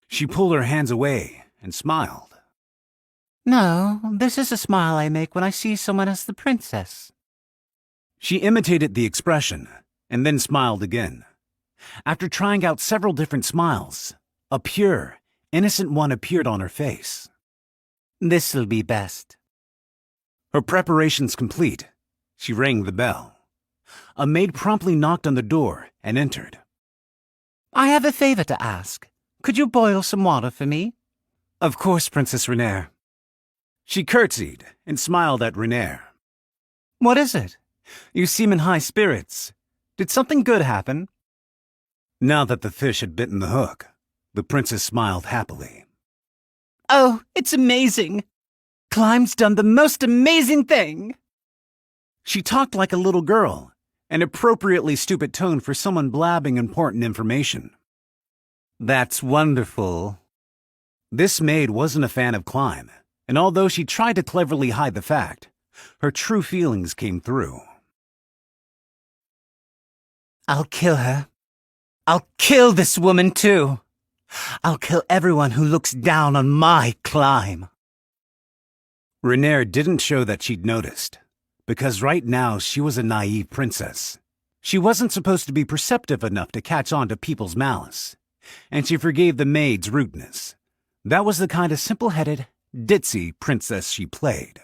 She pulled her hands away and smiled. No, this is a smile I make when I see someone as the princess. She imitated the expression and then smiled again. After trying out several different smiles, a pure, innocent one appeared on her face. This'll be best. Her preparations complete, she rang the bell. A maid promptly knocked on the door and entered. I have a favor to ask. Could you boil some water for me? Of course, Princess Renair. She curtsied and smiled at Renair. What is it? You seem in high spirits. Did something good happen? Now that the fish had bitten the hook, the princess smiled happily. Oh, it's amazing. Climb's done the most amazing thing. She talked like a little girl, an appropriately stupid tone for someone blabbing important information. That's wonderful. This maid wasn't a fan of Climb, and although she tried to cleverly hide the fact, her true feelings came through. I'll kill her. I'll kill this woman too. I'll kill everyone who looks down on my Climb. Renair didn't show that she'd noticed, because right now she was a naive princess. She wasn't supposed to be perceptive enough to catch on to people's malice, and she forgave the maid's rudeness. That was the kind of simple-headed, ditzy princess she played.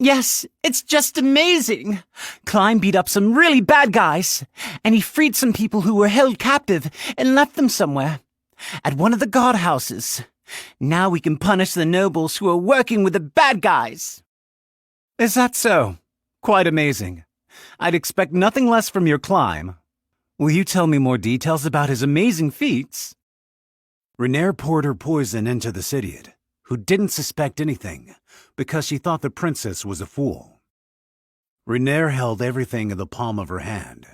Yes, it's just amazing. Climb beat up some really bad guys, and he freed some people who were held captive and left them somewhere. At one of the guardhouses. Now we can punish the nobles who are working with the bad guys. Is that so? Quite amazing. I'd expect nothing less from your Climb. Will you tell me more details about his amazing feats? Renair poured her poison into the Sidiad, who didn't suspect anything, because she thought the princess was a fool. Renair held everything in the palm of her hand.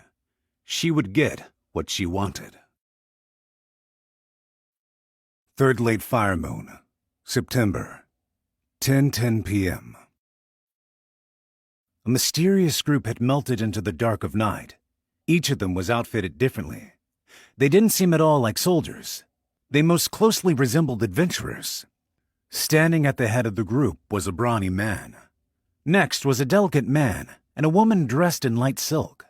She would get what she wanted. Third late fire moon, September, 10:10 p.m. A mysterious group had melted into the dark of night. Each of them was outfitted differently. They didn't seem at all like soldiers. They most closely resembled adventurers. Standing at the head of the group was a brawny man. Next was a delicate man and a woman dressed in light silk.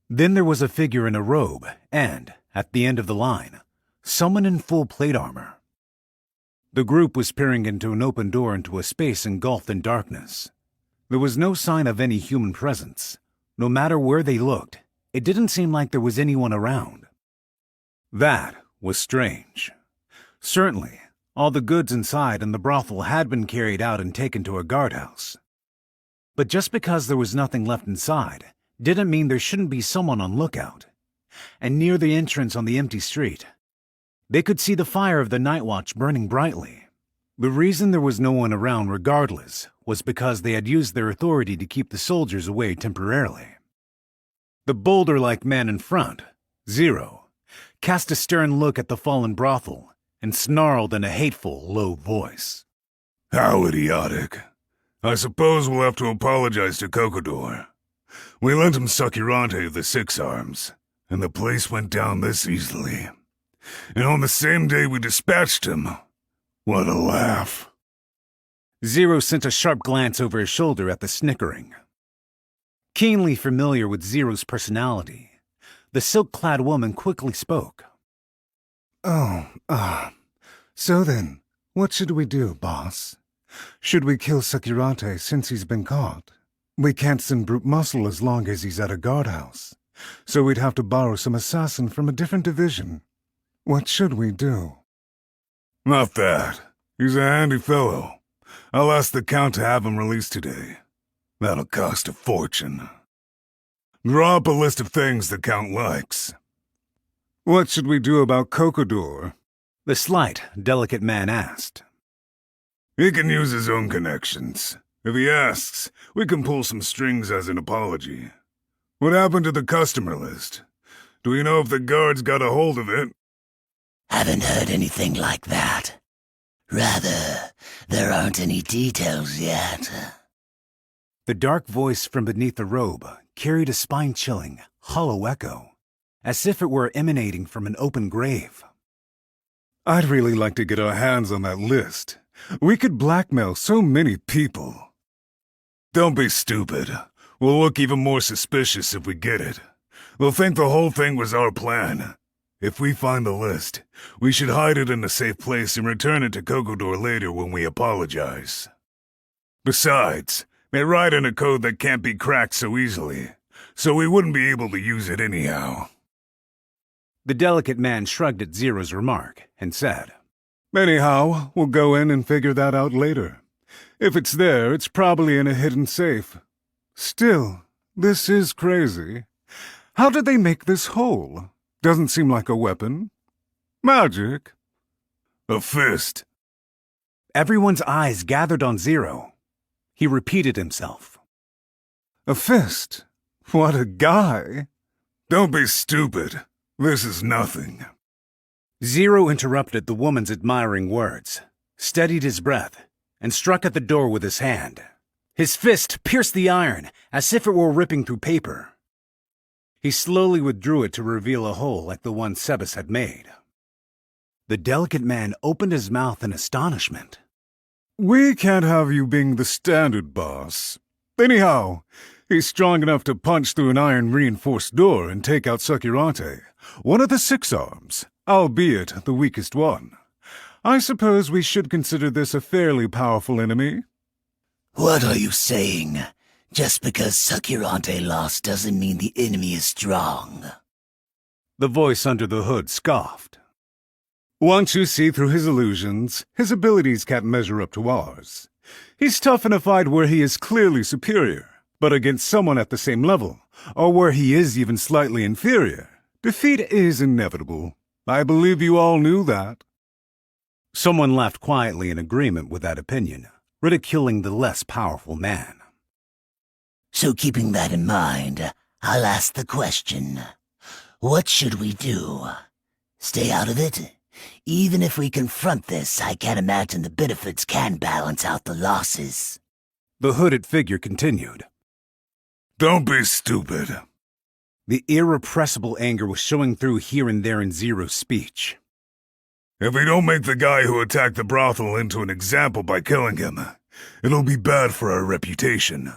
Then there was a figure in a robe and, at the end of the line, someone in full plate armor. The group was peering into an open door into a space engulfed in darkness. There was no sign of any human presence. No matter where they looked, it didn't seem like there was anyone around. That was strange. Certainly, all the goods inside and the brothel had been carried out and taken to a guardhouse. But just because there was nothing left inside didn't mean there shouldn't be someone on lookout. And near the entrance on the empty street, they could see the fire of the night watch burning brightly. The reason there was no one around regardless was because they had used their authority to keep the soldiers away temporarily. The boulder-like man in front, Zero, cast a stern look at the fallen brothel and snarled in a hateful, low voice. How idiotic. I suppose we'll have to apologize to Cocodor. We lent him Sakirante the Six Arms, and the place went down this easily. And on the same day we dispatched him. What a laugh. Zero sent a sharp glance over his shoulder at the snickering. Keenly familiar with Zero's personality, the silk-clad woman quickly spoke. So then, what should we do, boss? Should we kill Sakirante since he's been caught? We can't send Brute Muscle as long as he's at a guardhouse, so we'd have to borrow some assassin from a different division. What should we do? Not that. He's a handy fellow. I'll ask the Count to have him released today. That'll cost a fortune. Draw up a list of things the Count likes. What should we do about Cocodor? The slight, delicate man asked. He can use his own connections. If he asks, we can pull some strings as an apology. What happened to the customer list? Do we know if the guards got a hold of it? Haven't heard anything like that. Rather, there aren't any details yet. The dark voice from beneath the robe carried a spine-chilling, hollow echo, as if it were emanating from an open grave. I'd really like to get our hands on that list. We could blackmail so many people. Don't be stupid. We'll look even more suspicious if we get it. They'll think the whole thing was our plan. If we find the list, we should hide it in a safe place and return it to Cocodor later when we apologize. Besides, they write in a code that can't be cracked so easily, so we wouldn't be able to use it anyhow. The delicate man shrugged at Zero's remark and said, Anyhow, we'll go in and figure that out later. If it's there, it's probably in a hidden safe. Still, this is crazy. How did they make this hole? Doesn't seem like a weapon. Magic. A fist. Everyone's eyes gathered on Zero. He repeated himself. A fist? What a guy. Don't be stupid. This is nothing. Zero interrupted the woman's admiring words, steadied his breath, and struck at the door with his hand. His fist pierced the iron as if it were ripping through paper. He slowly withdrew it to reveal a hole like the one Sebas had made. The delicate man opened his mouth in astonishment. We can't have you being the standard boss. Anyhow, he's strong enough to punch through an iron-reinforced door and take out Sakirante, one of the 6 arms, albeit the weakest one. I suppose we should consider this a fairly powerful enemy. What are you saying? Just because Sakirante lost doesn't mean the enemy is strong. The voice under the hood scoffed. Once you see through his illusions, his abilities can't measure up to ours. He's tough in a fight where he is clearly superior, but against someone at the same level, or where he is even slightly inferior, defeat is inevitable. I believe you all knew that. Someone laughed quietly in agreement with that opinion, ridiculing the less powerful man. So keeping that in mind, I'll ask the question. What should we do? Stay out of it? Even if we confront this, I can't imagine the benefits can balance out the losses. The hooded figure continued. Don't be stupid. The irrepressible anger was showing through here and there in Zero's speech. If we don't make the guy who attacked the brothel into an example by killing him, it'll be bad for our reputation.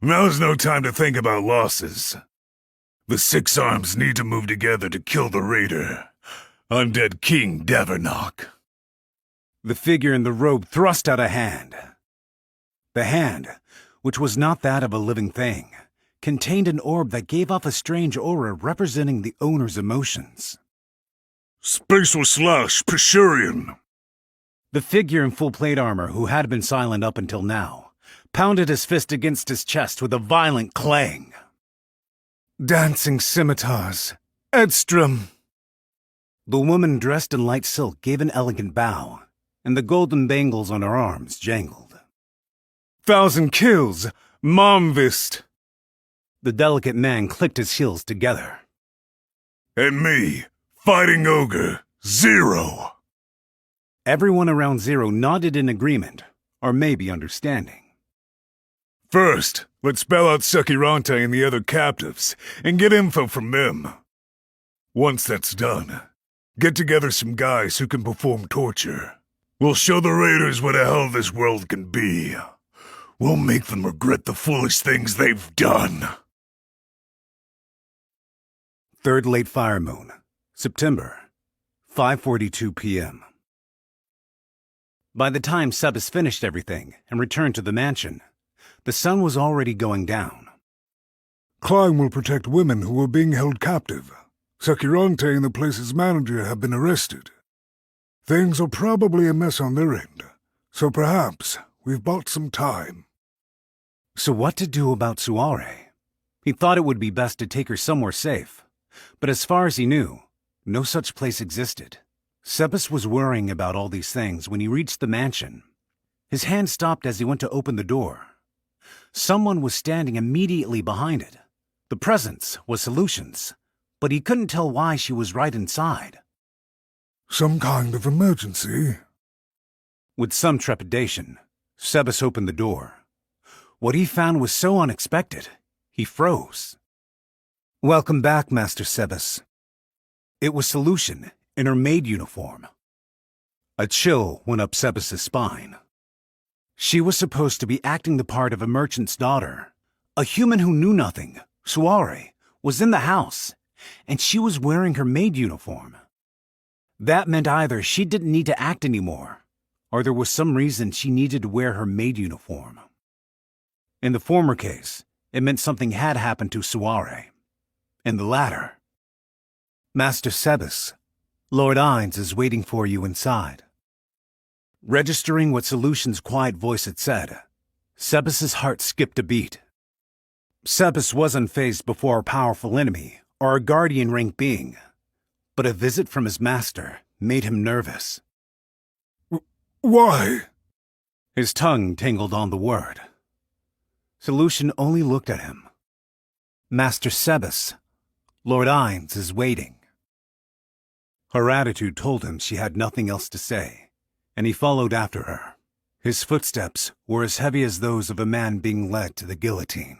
Now's no time to think about losses. The 6 arms need to move together to kill the raider, Undead King Davernok. The figure in the robe thrust out a hand. The hand, which was not that of a living thing, contained an orb that gave off a strange aura representing the owner's emotions. Spacer Slash Pishurian. The figure in full plate armor, who had been silent up until now, pounded his fist against his chest with a violent clang. Dancing scimitars. Edstrom. The woman dressed in light silk gave an elegant bow, and the golden bangles on her arms jangled. 1,000 kills. Momvist. The delicate man clicked his heels together. And me, Fighting Ogre, Zero. Everyone around Zero nodded in agreement, or maybe understanding. First, let's spell out Sakirante and the other captives, and get info from them. Once that's done, get together some guys who can perform torture. We'll show the raiders what the hell this world can be. We'll make them regret the foolish things they've done. Third late fire moon, September, 5:42 p.m. By the time Sebas finished everything and returned to the mansion, the sun was already going down. Klein will protect women who are being held captive. Sakirante and the place's manager have been arrested. Things are probably a mess on their end, so perhaps we've bought some time. So what to do about Suare? He thought it would be best to take her somewhere safe, but as far as he knew, no such place existed. Sebas was worrying about all these things when he reached the mansion. His hand stopped as he went to open the door. Someone was standing immediately behind it. The presence was Solutions, but he couldn't tell why she was right inside. Some kind of emergency? With some trepidation, Sebas opened the door. What he found was so unexpected, he froze. "Welcome back, Master Sebas." It was Solution in her maid uniform. A chill went up Sebas's spine. She was supposed to be acting the part of a merchant's daughter. A human who knew nothing, Suare, was in the house, and she was wearing her maid uniform. That meant either she didn't need to act anymore, or there was some reason she needed to wear her maid uniform. In the former case, it meant something had happened to Suare. In the latter, "Master Sebas, Lord Ainz is waiting for you inside." Registering what Solution's quiet voice had said, Sebas's heart skipped a beat. Sebas wasn't faced before a powerful enemy or a guardian rank being, but a visit from his master made him nervous. Why? His tongue tangled on the word. Solution only looked at him. "Master Sebas, Lord Ainz is waiting." Her attitude told him she had nothing else to say, and he followed after her. His footsteps were as heavy as those of a man being led to the guillotine.